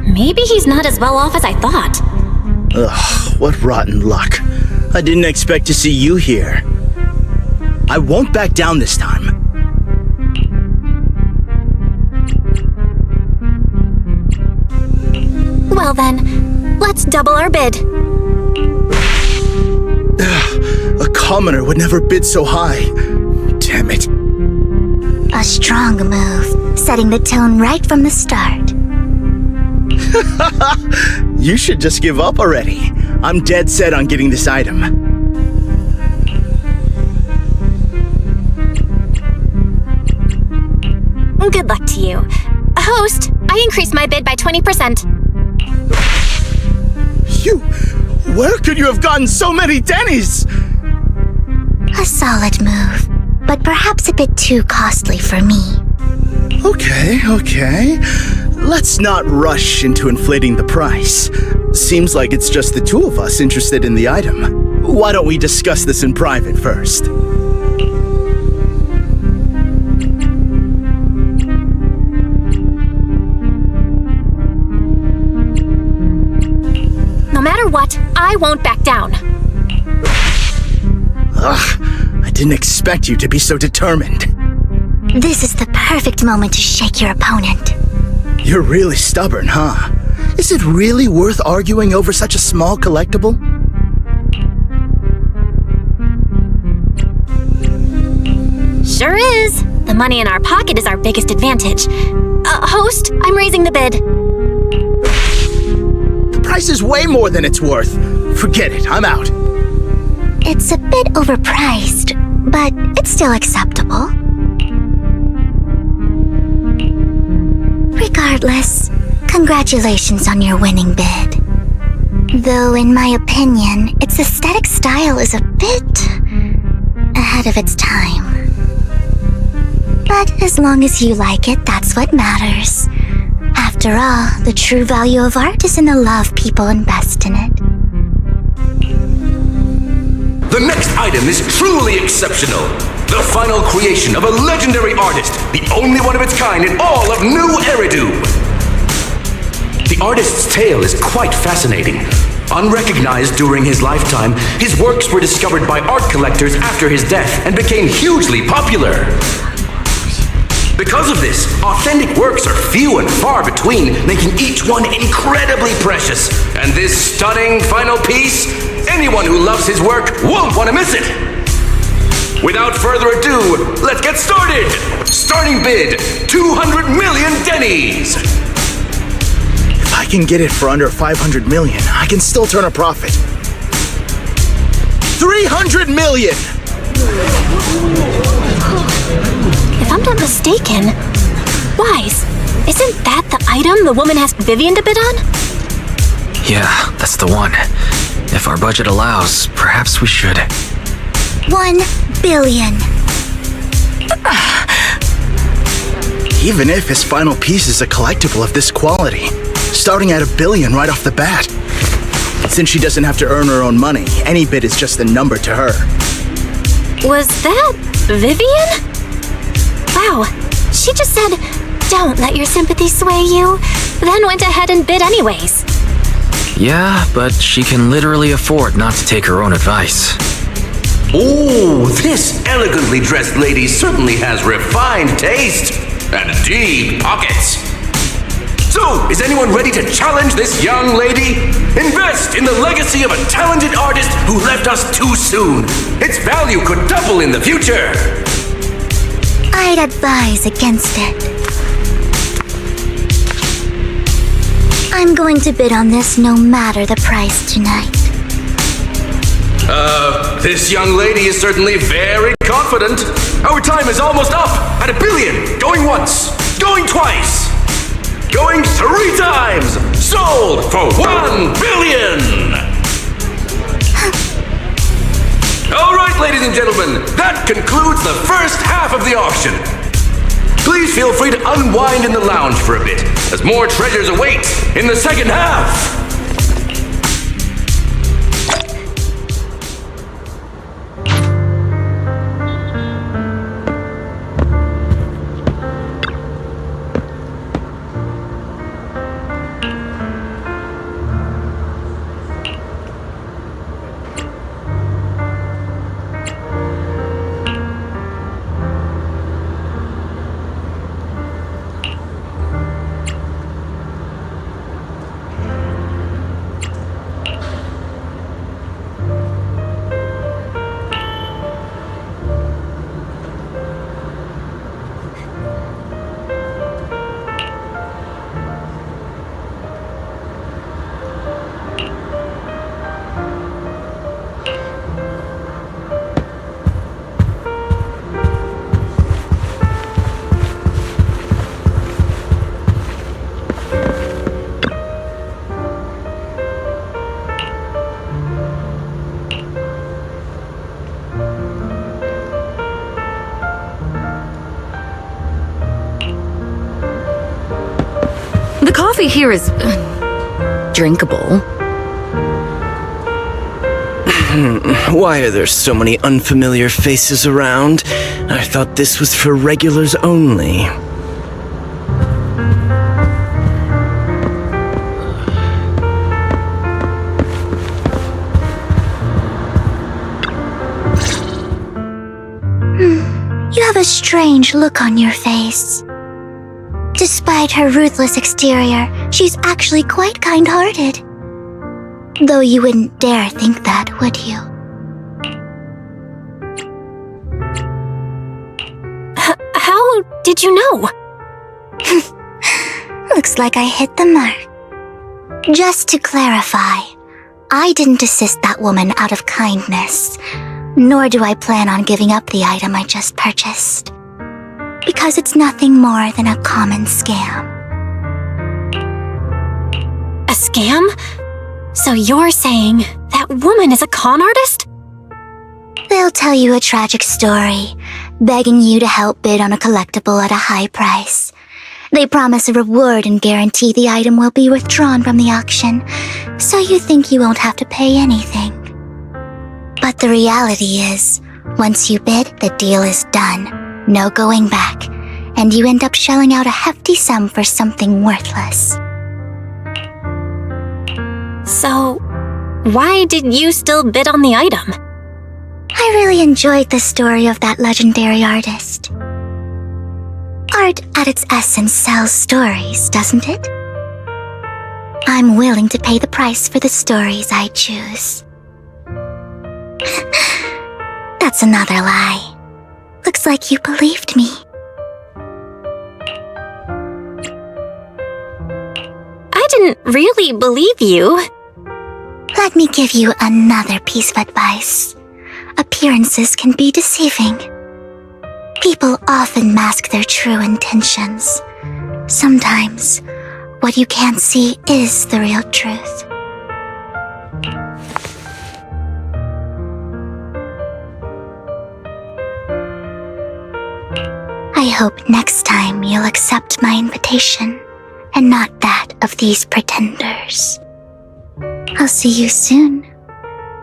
Maybe he's not as well off as I thought. Ugh, what rotten luck. I didn't expect to see you here. I won't back down this time. Well then, let's double our bid. A commoner would never bid so high. Damn it. A strong move, setting the tone right from the start. You should just give up already. I'm dead set on getting this item. Good luck to you. Host, I increased my bid by 20%. Where could you have gotten so many Denny's? A solid move, but perhaps a bit too costly for me. Okay. Let's not rush into inflating the price. Seems like it's just the two of us interested in the item. Why don't we discuss this in private first? No matter what, I won't back down. Ugh, I didn't expect you to be so determined. This is the perfect moment to shake your opponent. You're really stubborn, huh? Is it really worth arguing over such a small collectible? Sure is. The money in our pocket is our biggest advantage. Host, I'm raising the bid. The price is way more than it's worth. Forget it, I'm out. It's a bit overpriced, but it's still acceptable. Regardless, congratulations on your winning bid. Though in my opinion, its aesthetic style is a bit ahead of its time. But as long as you like it, that's what matters. After all, the true value of art is in the love people invest in it. The next item is truly exceptional. The final creation of a legendary artist, the only one of its kind in all of New Eridu. The artist's tale is quite fascinating. Unrecognized during his lifetime, his works were discovered by art collectors after his death and became hugely popular. Because of this, authentic works are few and far between, making each one incredibly precious. And this stunning final piece, anyone who loves his work won't want to miss it. Without further ado, let's get started! Starting bid, 200 million Denny's! If I can get it for under 500 million, I can still turn a profit. 300 million! If I'm not mistaken, Wise, isn't that the item the woman asked Vivian to bid on? Yeah, that's the one. If our budget allows, perhaps we should. 1 billion. Even if his final piece is a collectible of this quality, starting at $1 billion right off the bat. Since she doesn't have to earn her own money, any bid is just a number to her. Was that Vivian? Wow, she just said, "Don't let your sympathy sway you," then went ahead and bid anyways. Yeah, but she can literally afford not to take her own advice. Oh, this elegantly dressed lady certainly has refined taste and deep pockets. So, is anyone ready to challenge this young lady? Invest in the legacy of a talented artist who left us too soon. Its value could double in the future. I'd advise against it. I'm going to bid on this no matter the price tonight. This young lady is certainly very confident. Our time is almost up at $1 billion. Going once, going twice, going 3 times. Sold for $1 billion. All right, ladies and gentlemen, that concludes the first half of the auction. Please feel free to unwind in the lounge for a bit, as more treasures await in the second half. coffee here is drinkable. Why are there so many unfamiliar faces around? I thought this was for regulars only. You have a strange look on your face. Despite her ruthless exterior, she's actually quite kind-hearted. Though you wouldn't dare think that, would you? How did you know? Looks like I hit the mark. Just to clarify, I didn't assist that woman out of kindness, nor do I plan on giving up the item I just purchased. Because it's nothing more than a common scam. A scam? So you're saying that woman is a con artist? They'll tell you a tragic story, begging you to help bid on a collectible at a high price. They promise a reward and guarantee the item will be withdrawn from the auction, so you think you won't have to pay anything. But the reality is, once you bid, the deal is done, no going back, and you end up shelling out a hefty sum for something worthless. So, why did you still bid on the item? I really enjoyed the story of that legendary artist. Art at its essence sells stories, doesn't it? I'm willing to pay the price for the stories I choose. That's another lie. Looks like you believed me. I didn't really believe you. Let me give you another piece of advice. Appearances can be deceiving. People often mask their true intentions. Sometimes, what you can't see is the real truth. I hope next time you'll accept my invitation, and not that of these pretenders. I'll see you soon,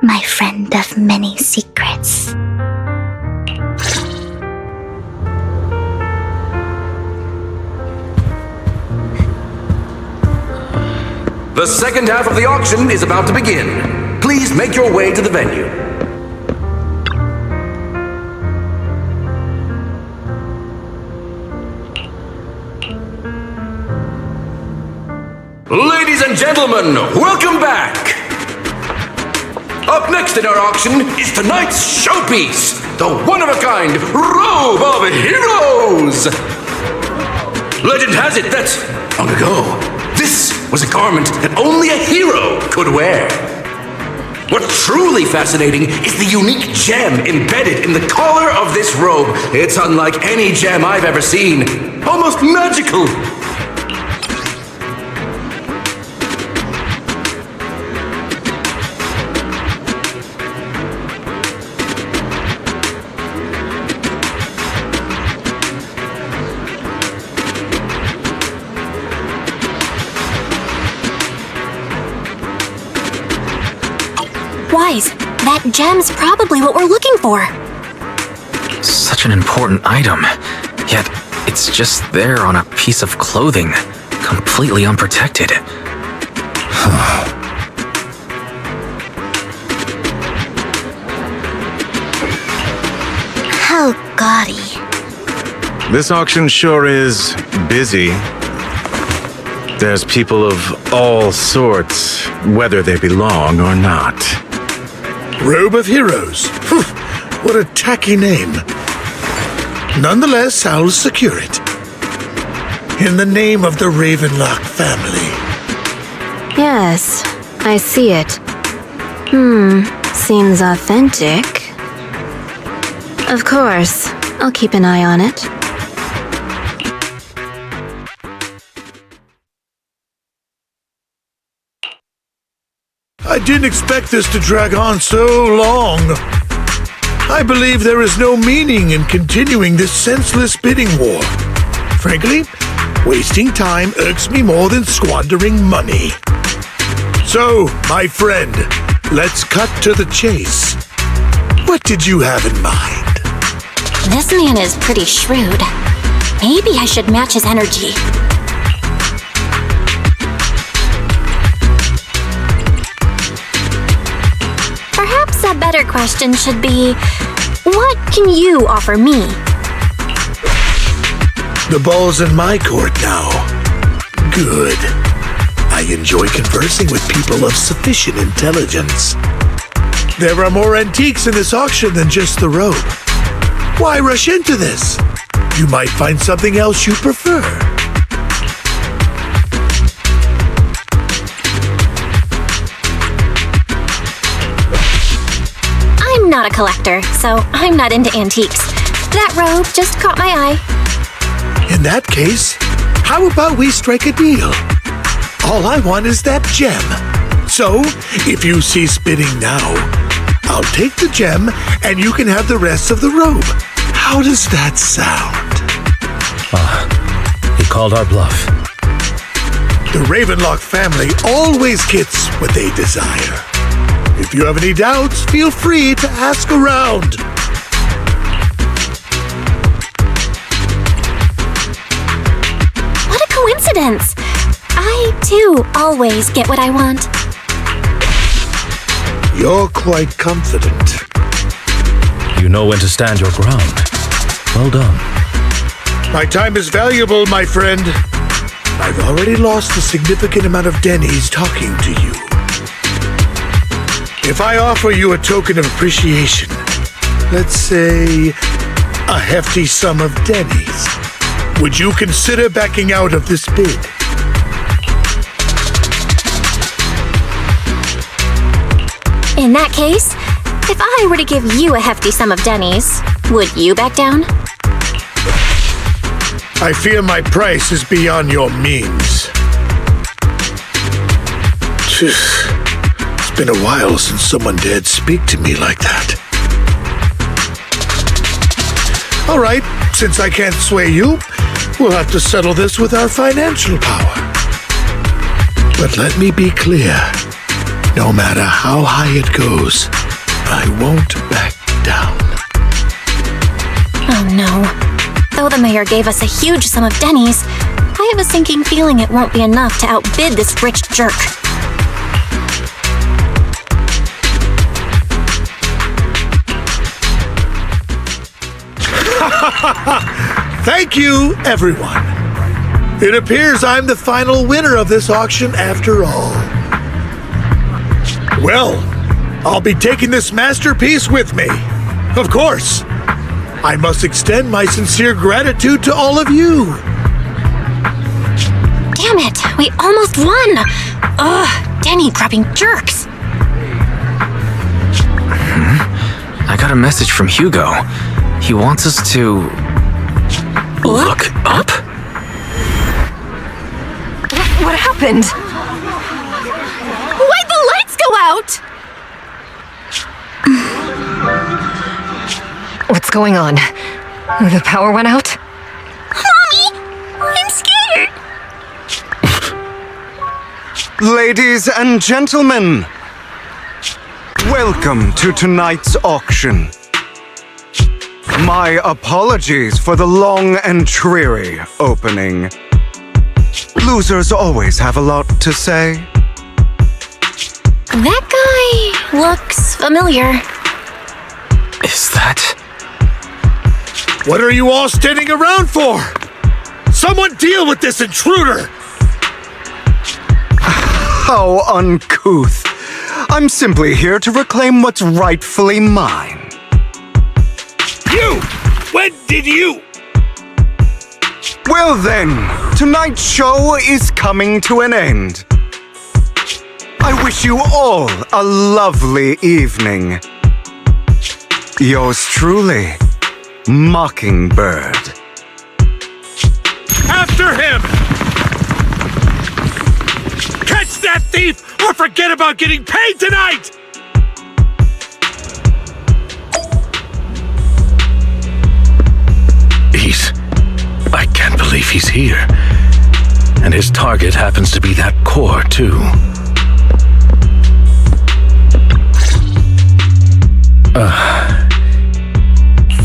my friend of many secrets. The second half of the auction is about to begin. Please make your way to the venue. Ladies and gentlemen, welcome back! Up next in our auction is tonight's showpiece, the one-of-a-kind Robe of Heroes! Legend has it that, long ago, this was a garment that only a hero could wear. What's truly fascinating is the unique gem embedded in the collar of this robe. It's unlike any gem I've ever seen. Almost magical. Wise, that gem's probably what we're looking for. Such an important item, yet it's just there on a piece of clothing, completely unprotected. How gaudy. This auction sure is busy. There's people of all sorts, whether they belong or not. Robe of Heroes. What a tacky name. Nonetheless, I'll secure it. In the name of the Ravenlock family. Yes, I see it. Seems authentic. Of course, I'll keep an eye on it. I didn't expect this to drag on so long. I believe there is no meaning in continuing this senseless bidding war. Frankly, Wasting time irks me more than squandering money. So, my friend, let's cut to the chase. What did you have in mind? This man is pretty shrewd. Maybe I should match his energy. Perhaps a better question should be, what can you offer me? The ball's in my court now. Good. I enjoy conversing with people of sufficient intelligence. There are more antiques in this auction than just the robe. Why rush into this? You might find something else you prefer. I'm not a collector, so I'm not into antiques. That robe just caught my eye. In that case, how about we strike a deal? All I want is that gem. So, if you cease bidding now, I'll take the gem and you can have the rest of the robe. How does that sound? He called our bluff. The Ravenlock family always gets what they desire. If you have any doubts, feel free to ask around. What a coincidence! I, too, always get what I want. You're quite confident. You know when to stand your ground. Well done. My time is valuable, my friend. I've already lost a significant amount of dennies talking to you. If I offer you a token of appreciation, let's say a hefty sum of dennies, would you consider backing out of this bid? In that case, if I were to give you a hefty sum of dennies, would you back down? I fear my price is beyond your means. It's been a while since someone dared speak to me like that. All right, since I can't sway you, we'll have to settle this with our financial power. But let me be clear. No matter how high it goes, I won't back down. Oh no. Though the mayor gave us a huge sum of dennies, I have a sinking feeling it won't be enough to outbid this rich jerk. Thank you, everyone. It appears I'm the final winner of this auction after all. Well, I'll be taking this masterpiece with me. Of course. I must extend my sincere gratitude to all of you. Damn it, we almost won! Ugh, denny grabbing jerks. I got a message from Hugo. He wants us to... look up? What happened? Why'd the lights go out? What's going on? The power went out? Mommy, I'm scared. Ladies and gentlemen, welcome to tonight's auction. My apologies for the long and dreary opening. Losers always have a lot to say. That guy looks familiar. Is that... What are you all standing around for? Someone deal with this intruder! How uncouth. I'm simply here to reclaim what's rightfully mine. You! When did you? Well then, tonight's show is coming to an end. I wish you all a lovely evening. Yours truly, Mockingbird. After him! Catch that thief or forget about getting paid tonight! I can't believe he's here. And his target happens to be that core, too.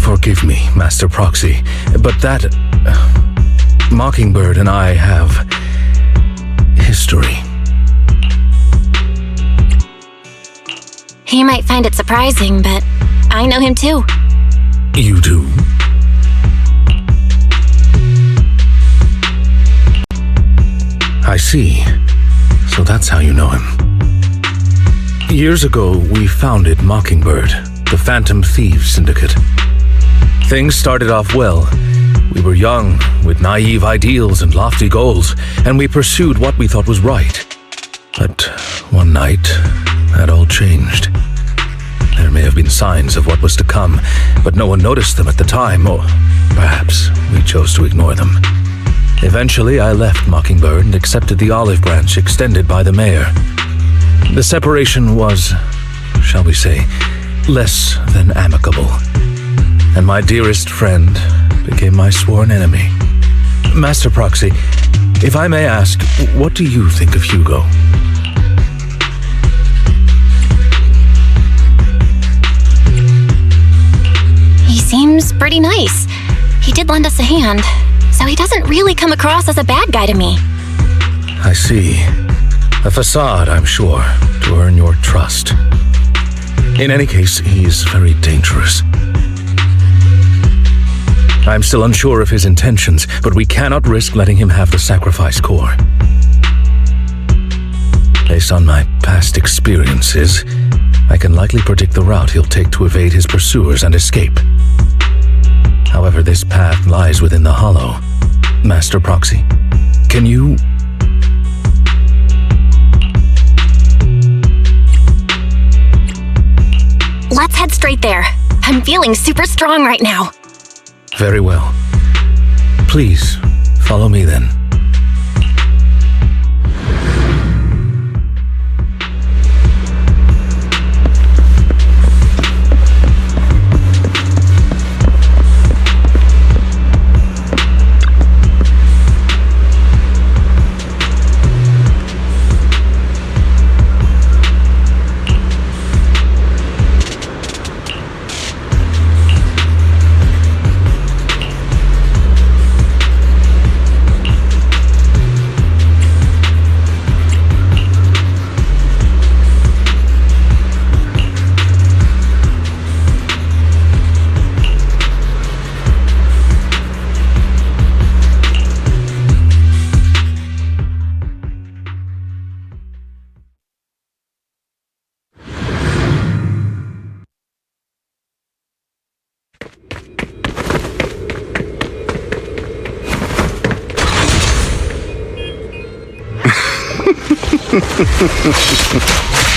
Forgive me, Master Proxy, but that... Mockingbird and I have... history. He might find it surprising, but I know him too. You do? I see. So that's how you know him. Years ago, we founded Mockingbird, the Phantom Thieves Syndicate. Things started off well. We were young, with naive ideals and lofty goals, and we pursued what we thought was right. But one night, that all changed. There may have been signs of what was to come, but no one noticed them at the time, or perhaps we chose to ignore them. Eventually, I left Mockingbird and accepted the olive branch extended by the mayor. The separation was, shall we say, less than amicable. And my dearest friend became my sworn enemy. Master Proxy, if I may ask, what do you think of Hugo? He seems pretty nice. He did lend us a hand, so he doesn't really come across as a bad guy to me. I see. A facade, I'm sure, to earn your trust. In any case, he's very dangerous. I'm still unsure of his intentions, but we cannot risk letting him have the sacrifice core. Based on my past experiences, I can likely predict the route he'll take to evade his pursuers and escape. However, this path lies within the Hollow. Master Proxy, can you... Let's head straight there. I'm feeling super strong right now. Very well. Please, follow me then.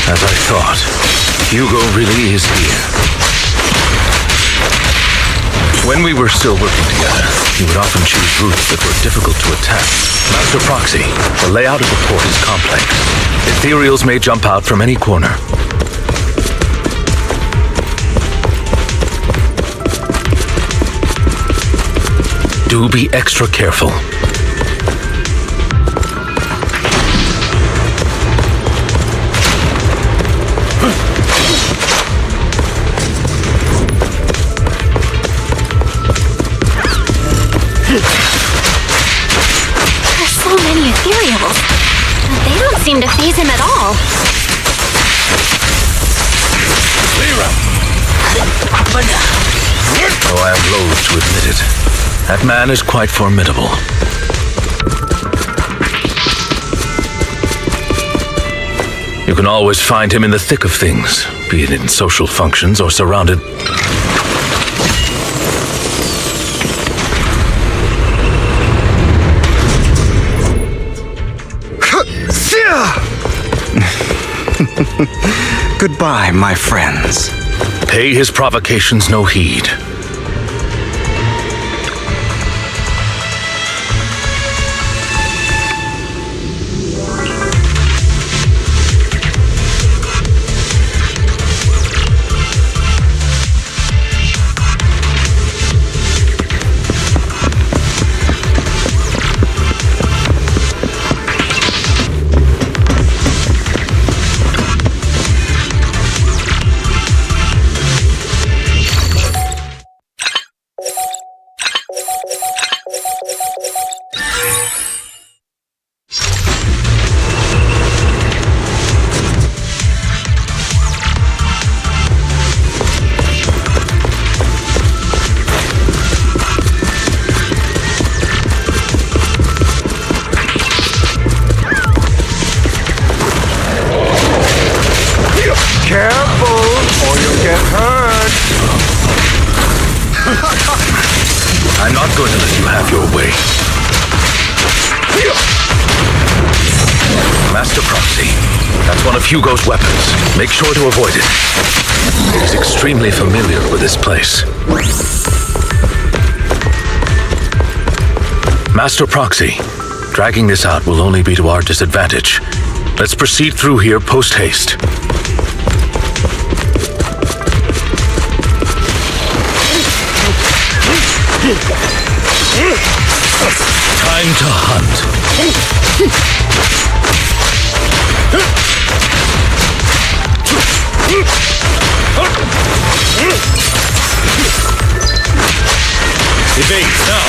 As I thought, Hugo really is here. When we were still working together, he would often choose routes that were difficult to attack. Master Proxy, the layout of the port is complex. Ethereals may jump out from any corner. Do be extra careful. There's so many ethereals, but they don't seem to faze him at all. Though I am loath to admit it, that man is quite formidable. You can always find him in the thick of things, be it in social functions or surrounded... Goodbye, my friends. Pay his provocations no heed. Careful, or you'll get hurt. I'm not going to let you have your way. Master Proxy, that's one of Hugo's weapons. Make sure to avoid it. He's extremely familiar with this place. Master Proxy, dragging this out will only be to our disadvantage. Let's proceed through here post-haste. Time to hunt. Evade now.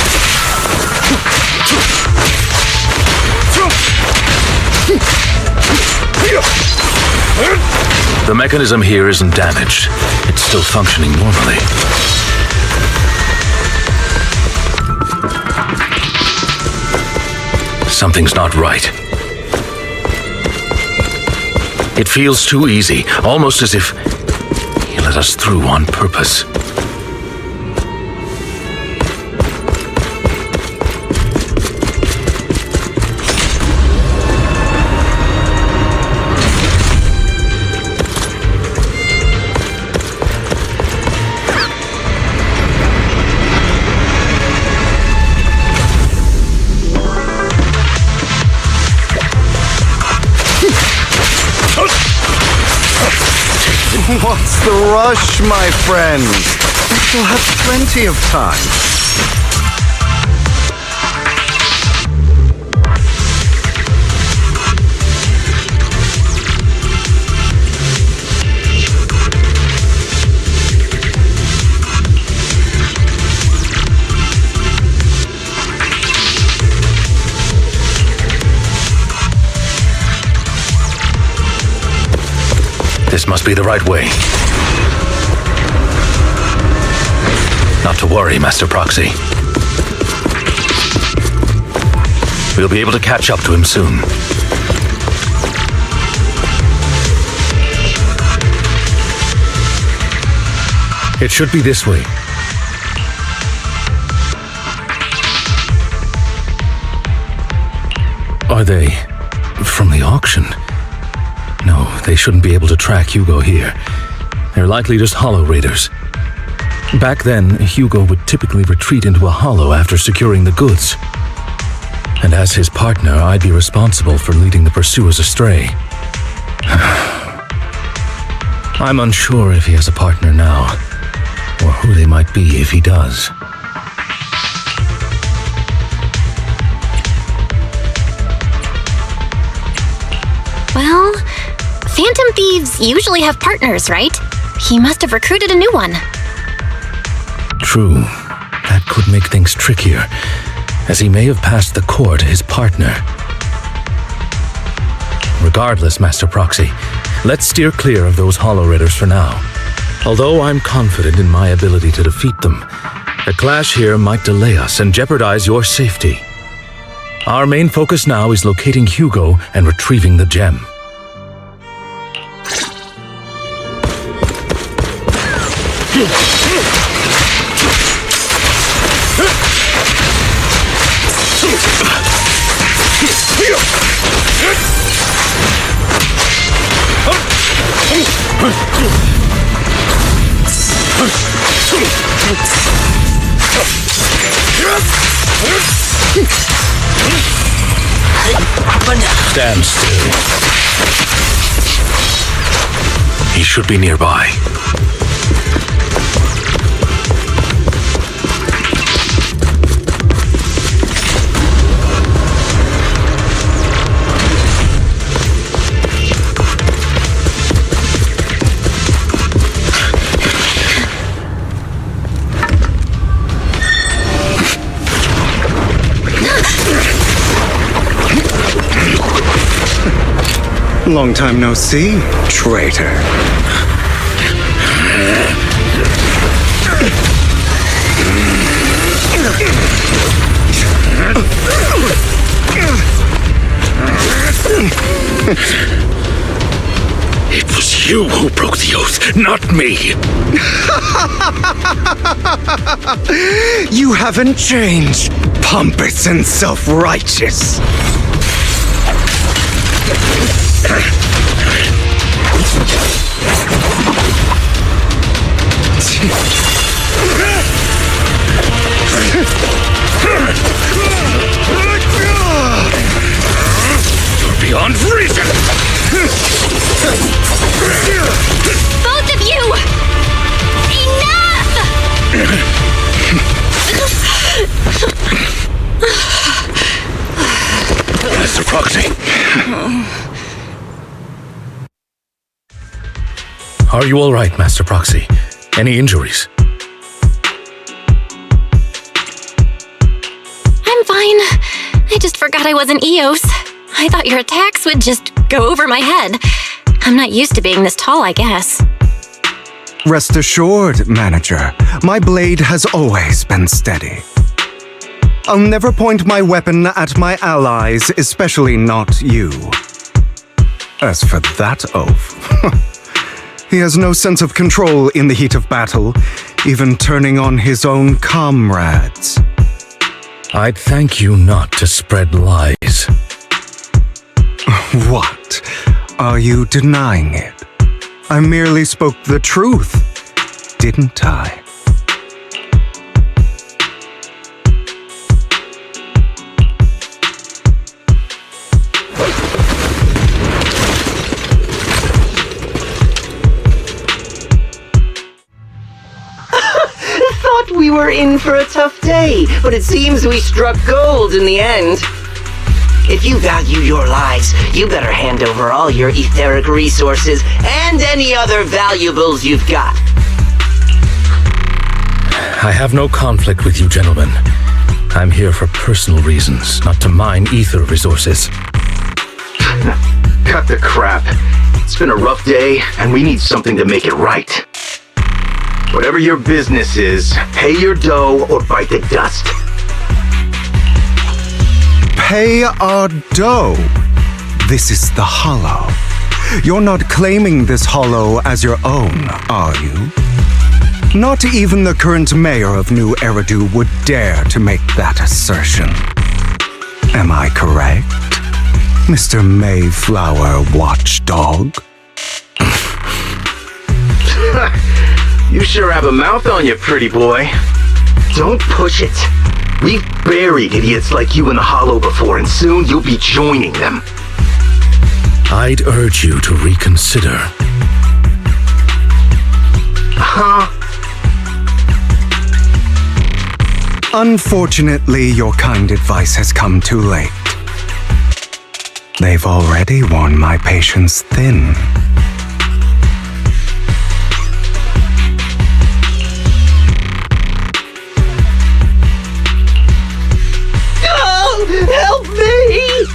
The mechanism here isn't damaged. It's still functioning normally. Something's not right. It feels too easy, almost as if he let us through on purpose. What's the rush, my friend? We still have plenty of time. This must be the right way. Not to worry, Master Proxy. We'll be able to catch up to him soon. It should be this way. Are they from the auction? No, they shouldn't be able to track Hugo here. They're likely just hollow raiders. Back then, Hugo would typically retreat into a hollow after securing the goods. And as his partner, I'd be responsible for leading the pursuers astray. I'm unsure if he has a partner now, or who they might be if he does. Well, Phantom Thieves usually have partners, right? He must have recruited a new one. True. That could make things trickier, as he may have passed the core to his partner. Regardless, Master Proxy, let's steer clear of those hollow raiders for now. Although I'm confident in my ability to defeat them, a clash here might delay us and jeopardize your safety. Our main focus now is locating Hugo and retrieving the gem. Stand still. He should be nearby. Long time no see, traitor. It was you who broke the oath, not me. You haven't changed, pompous and self-righteous. You're beyond reason. Both of you! Enough! Master Proxy. Are you all right, Master Proxy? Any injuries? I'm fine. I just forgot I wasn't Eos. I thought your attacks would just go over my head. I'm not used to being this tall, I guess. Rest assured, Manager, my blade has always been steady. I'll never point my weapon at my allies, especially not you. As for that oaf, he has no sense of control in the heat of battle, even turning on his own comrades. I'd thank you not to spread lies. What? Are you denying it? I merely spoke the truth, didn't I? Thought we were in for a tough day, but it seems we struck gold in the end. If you value your lives, you better hand over all your etheric resources and any other valuables you've got. I have no conflict with you, gentlemen. I'm here for personal reasons, not to mine ether resources. Cut the crap. It's been a rough day, and we need something to make it right. Whatever your business is, pay your dough or bite the dust. Pay our dough. This is the Hollow. You're not claiming this Hollow as your own, are you? Not even the current mayor of New Eridu would dare to make that assertion. Am I correct, Mr. Mayflower Watchdog? You sure have a mouth on you, pretty boy. Don't push it. We've buried idiots like you in the Hollow before, and soon you'll be joining them. I'd urge you to reconsider. Huh? Unfortunately, your kind advice has come too late. They've already worn my patience thin. Help me!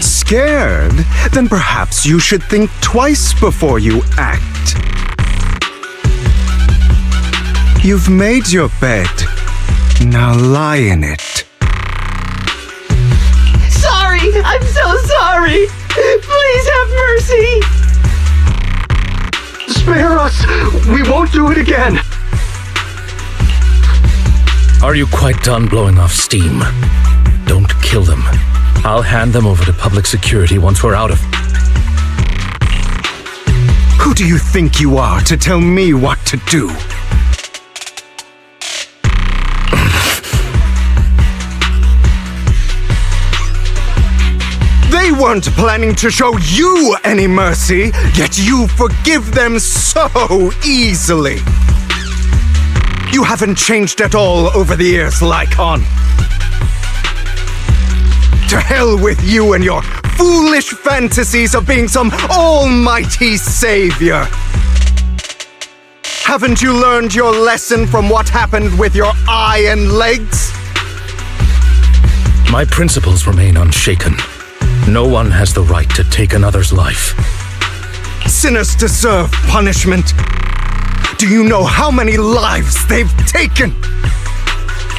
Scared? Then perhaps you should think twice before you act. You've made your bed. Now lie in it. Sorry! I'm so sorry! Please have mercy! Spare us! We won't do it again! Are you quite done blowing off steam? Don't kill them. I'll hand them over to public security once we're out of... Who do you think you are to tell me what to do? They weren't planning to show you any mercy, yet you forgive them so easily. You haven't changed at all over the years, Lycon. To hell with you and your foolish fantasies of being some almighty savior. Haven't you learned your lesson from what happened with your eye and legs? My principles remain unshaken. No one has the right to take another's life. Sinners deserve punishment. Do you know how many lives they've taken?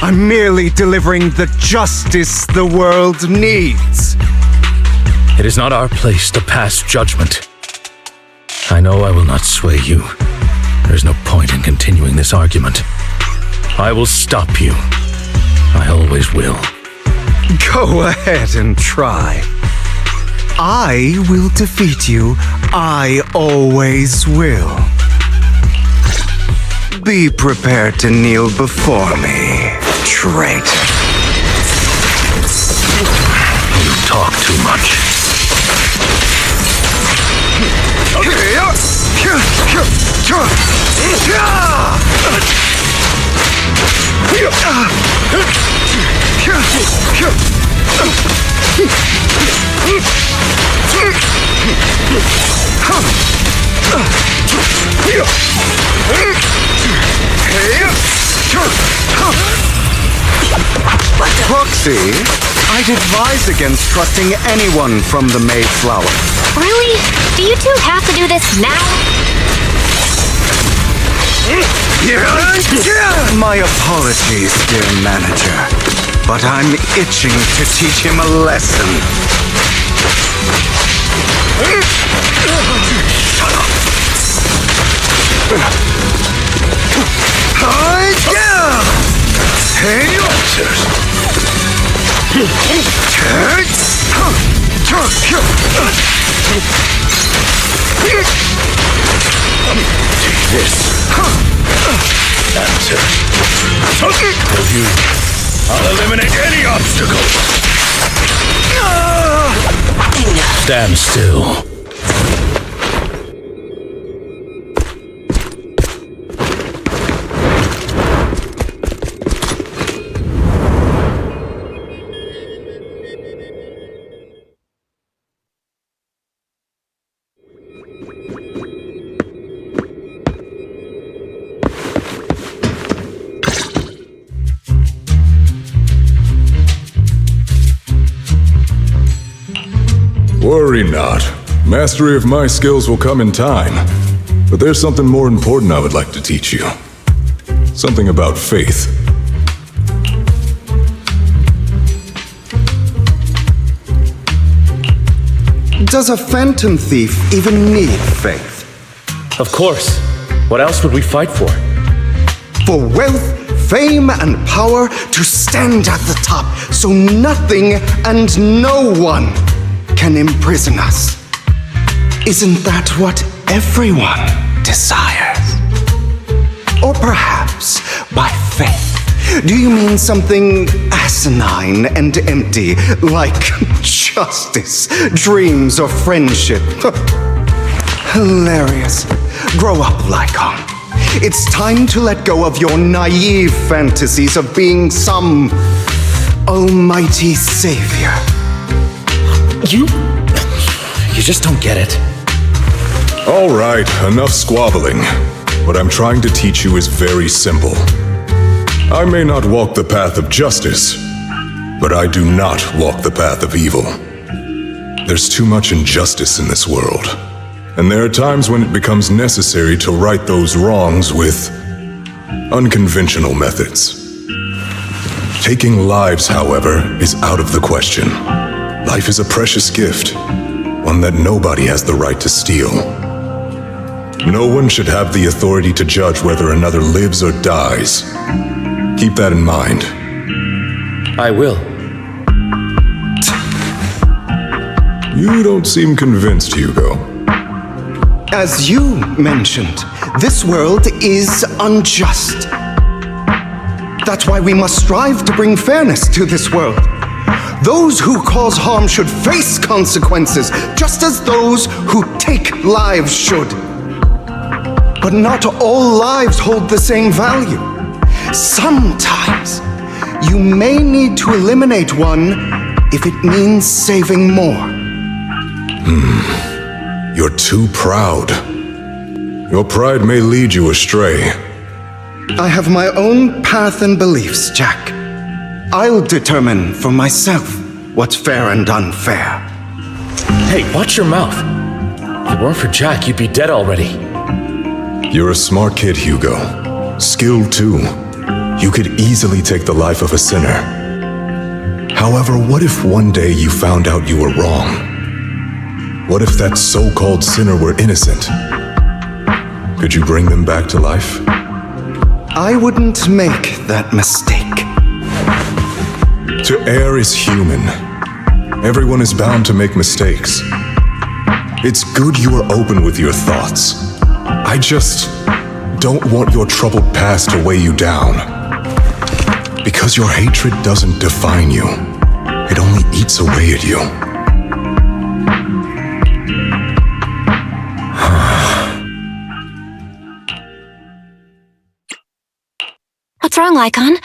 I'm merely delivering the justice the world needs. It is not our place to pass judgment. I know I will not sway you. There's no point in continuing this argument. I will stop you. I always will. Go ahead and try. I will defeat you. I always will. Be prepared to kneel before me, traitor. You talk too much. Proxy, I'd advise against trusting anyone from the Mayflower. Really? Do you two have to do this now? My apologies, dear manager, but I'm itching to teach him a lesson. Shut up. Take this. Answer. Will you? I'll eliminate any obstacle. Stand still. Worry not. Mastery of my skills will come in time. But there's something more important I would like to teach you. Something about faith. Does a phantom thief even need faith? Of course. What else would we fight for? For wealth, fame, and power to stand at the top so nothing and no one can imprison us. Isn't that what everyone desires? Or perhaps by faith, do you mean something asinine and empty, like justice, dreams, or friendship? Hilarious. Grow up, Lycon. It's time to let go of your naive fantasies of being some almighty savior. You just don't get it. All right, enough squabbling. What I'm trying to teach you is very simple. I may not walk the path of justice, but I do not walk the path of evil. There's too much injustice in this world, and there are times when it becomes necessary to right those wrongs with unconventional methods. Taking lives, however, is out of the question. Life is a precious gift, one that nobody has the right to steal. No one should have the authority to judge whether another lives or dies. Keep that in mind. I will. You don't seem convinced, Hugo. As you mentioned, this world is unjust. That's why we must strive to bring fairness to this world. Those who cause harm should face consequences, just as those who take lives should. But not all lives hold the same value. Sometimes, you may need to eliminate one if it means saving more. You're too proud. Your pride may lead you astray. I have my own path and beliefs, Jack. I'll determine for myself what's fair and unfair. Hey, watch your mouth. If it weren't for Jack, you'd be dead already. You're a smart kid, Hugo. Skilled too. You could easily take the life of a sinner. However, what if one day you found out you were wrong? What if that so-called sinner were innocent? Could you bring them back to life? I wouldn't make that mistake. To err is human. Everyone is bound to make mistakes. It's good you are open with your thoughts. I just don't want your troubled past to weigh you down. Because your hatred doesn't define you. It only eats away at you. What's wrong, Lycon?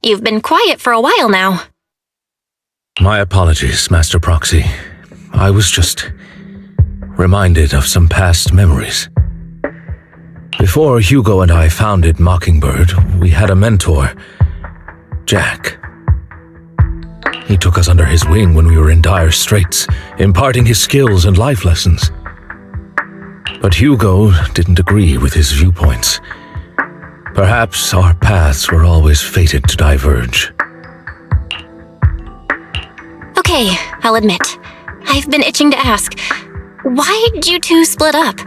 You've been quiet for a while now. My apologies, Master Proxy. I was just reminded of some past memories. Before Hugo and I founded Mockingbird, we had a mentor, Jack. He took us under his wing when we were in dire straits, imparting his skills and life lessons. But Hugo didn't agree with his viewpoints. Perhaps our paths were always fated to diverge. Okay, I'll admit. I've been itching to ask, why did you two split up?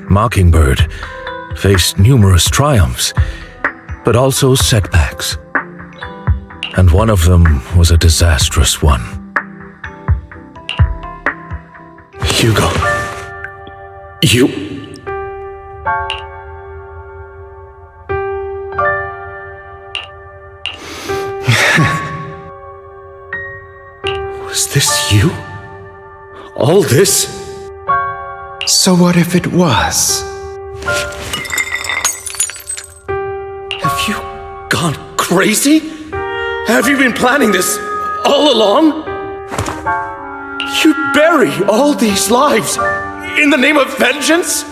Mockingbird faced numerous triumphs, but also setbacks. And one of them was a disastrous one. Hugo. You... Was this you? All this? So what if it was? Have you gone crazy? Have you been planning this all along? You bury all these lives in the name of vengeance?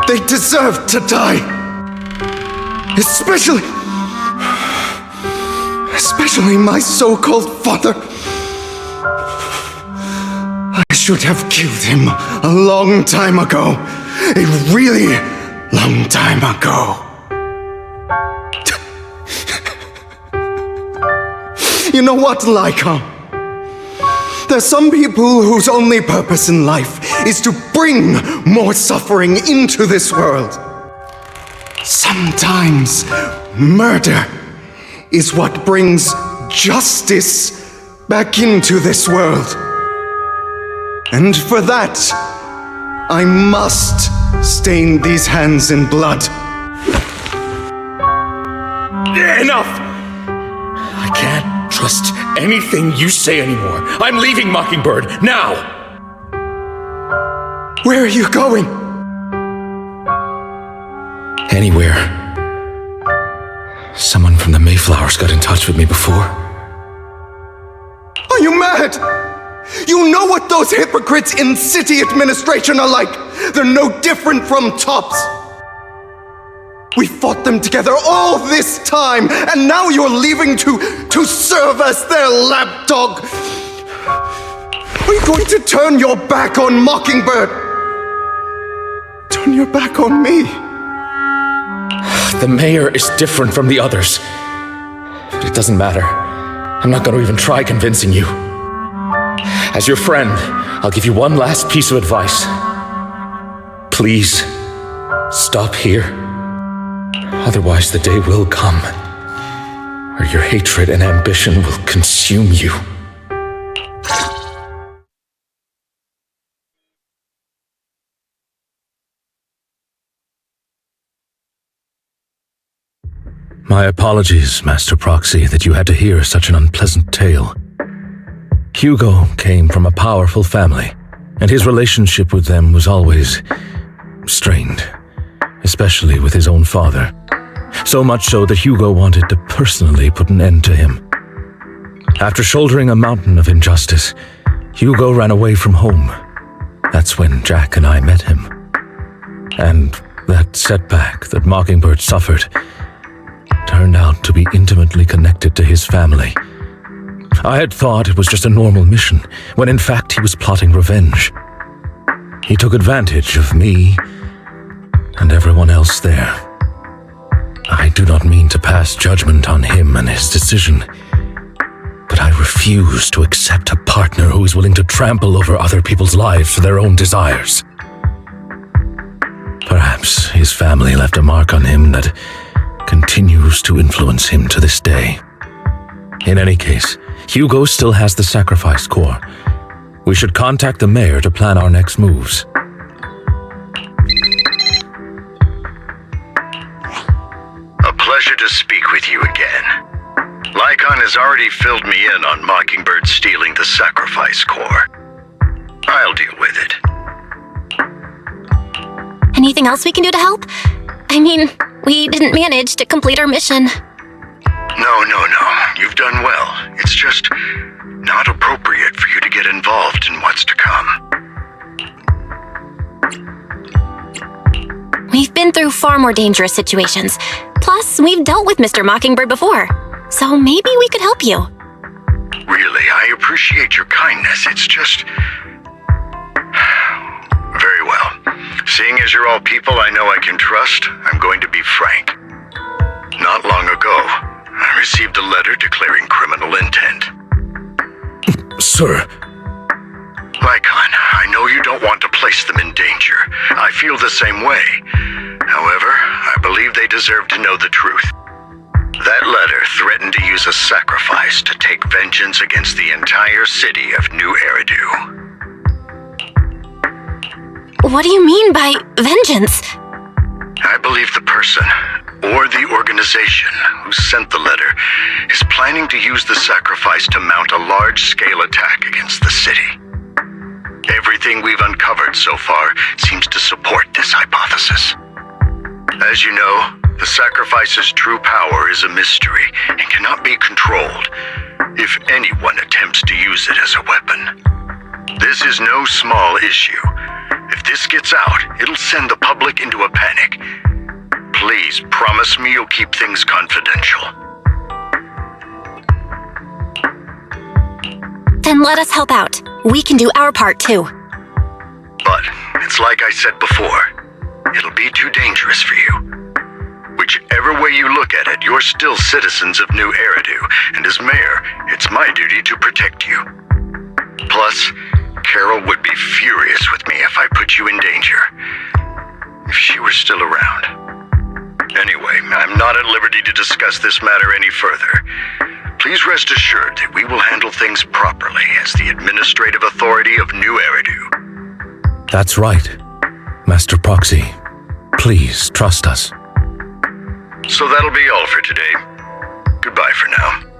They deserve to die. Especially my so-called father. I should have killed him a long time ago. A really long time ago. You know what, Lycon? There's some people whose only purpose in life is to bring more suffering into this world. Sometimes murder is what brings justice back into this world. And for that, I must stain these hands in blood. Enough! I can't trust anything you say anymore. I'm leaving Mockingbird, now! Where are you going? Anywhere. Someone from the Mayflowers got in touch with me before. Are you mad? You know what those hypocrites in city administration are like. They're no different from tops. We fought them together all this time, and now you're leaving to serve as their lapdog. Are you going to turn your back on Mockingbird? Turn your back on me? The mayor is different from the others. But it doesn't matter. I'm not going to even try convincing you. As your friend, I'll give you one last piece of advice. Please, stop here. Otherwise, the day will come where your hatred and ambition will consume you. My apologies, Master Proxy, that you had to hear such an unpleasant tale. Hugo came from a powerful family, and his relationship with them was always strained, especially with his own father. So much so that Hugo wanted to personally put an end to him. After shouldering a mountain of injustice, Hugo ran away from home. That's when Jack and I met him. And that setback that Mockingbird suffered turned out to be intimately connected to his family. I had thought it was just a normal mission, when in fact he was plotting revenge. He took advantage of me and everyone else there. I do not mean to pass judgment on him and his decision. I refuse to accept a partner who is willing to trample over other people's lives for their own desires. Perhaps his family left a mark on him that continues to influence him to this day. In any case, Hugo still has the sacrifice core. We should contact the mayor to plan our next moves. A pleasure to speak with you again. Lycon has already filled me in on Mockingbird stealing the sacrifice core. I'll deal with it. Anything else we can do to help? I mean, we didn't manage to complete our mission. No. You've done well. It's just not appropriate for you to get involved in what's to come. We've been through far more dangerous situations. Plus, we've dealt with Mr. Mockingbird before. So maybe we could help you. Really, I appreciate your kindness. It's just... Very well. Seeing as you're all people I know I can trust, I'm going to be frank. Not long ago, I received a letter declaring criminal intent. Sir. Lycon, I know you don't want to place them in danger. I feel the same way. However, I believe they deserve to know the truth. That letter threatened to use a sacrifice to take vengeance against the entire city of New Eridu. What do you mean by vengeance? I believe the person, or the organization, who sent the letter is planning to use the sacrifice to mount a large-scale attack against the city. Everything we've uncovered so far seems to support this hypothesis. As you know, the sacrifice's true power is a mystery and cannot be controlled if anyone attempts to use it as a weapon. This is no small issue. If this gets out, it'll send the public into a panic. Please promise me you'll keep things confidential. Then let us help out. We can do our part too. But it's like I said before, it'll be too dangerous for you. Whichever way you look at it, you're still citizens of New Eridu, and as mayor, it's my duty to protect you. Plus, Carol would be furious with me if I put you in danger. If she were still around. Anyway, I'm not at liberty to discuss this matter any further. Please rest assured that we will handle things properly as the administrative authority of New Eridu. That's right, Master Proxy. Please trust us. So that'll be all for today. Goodbye for now.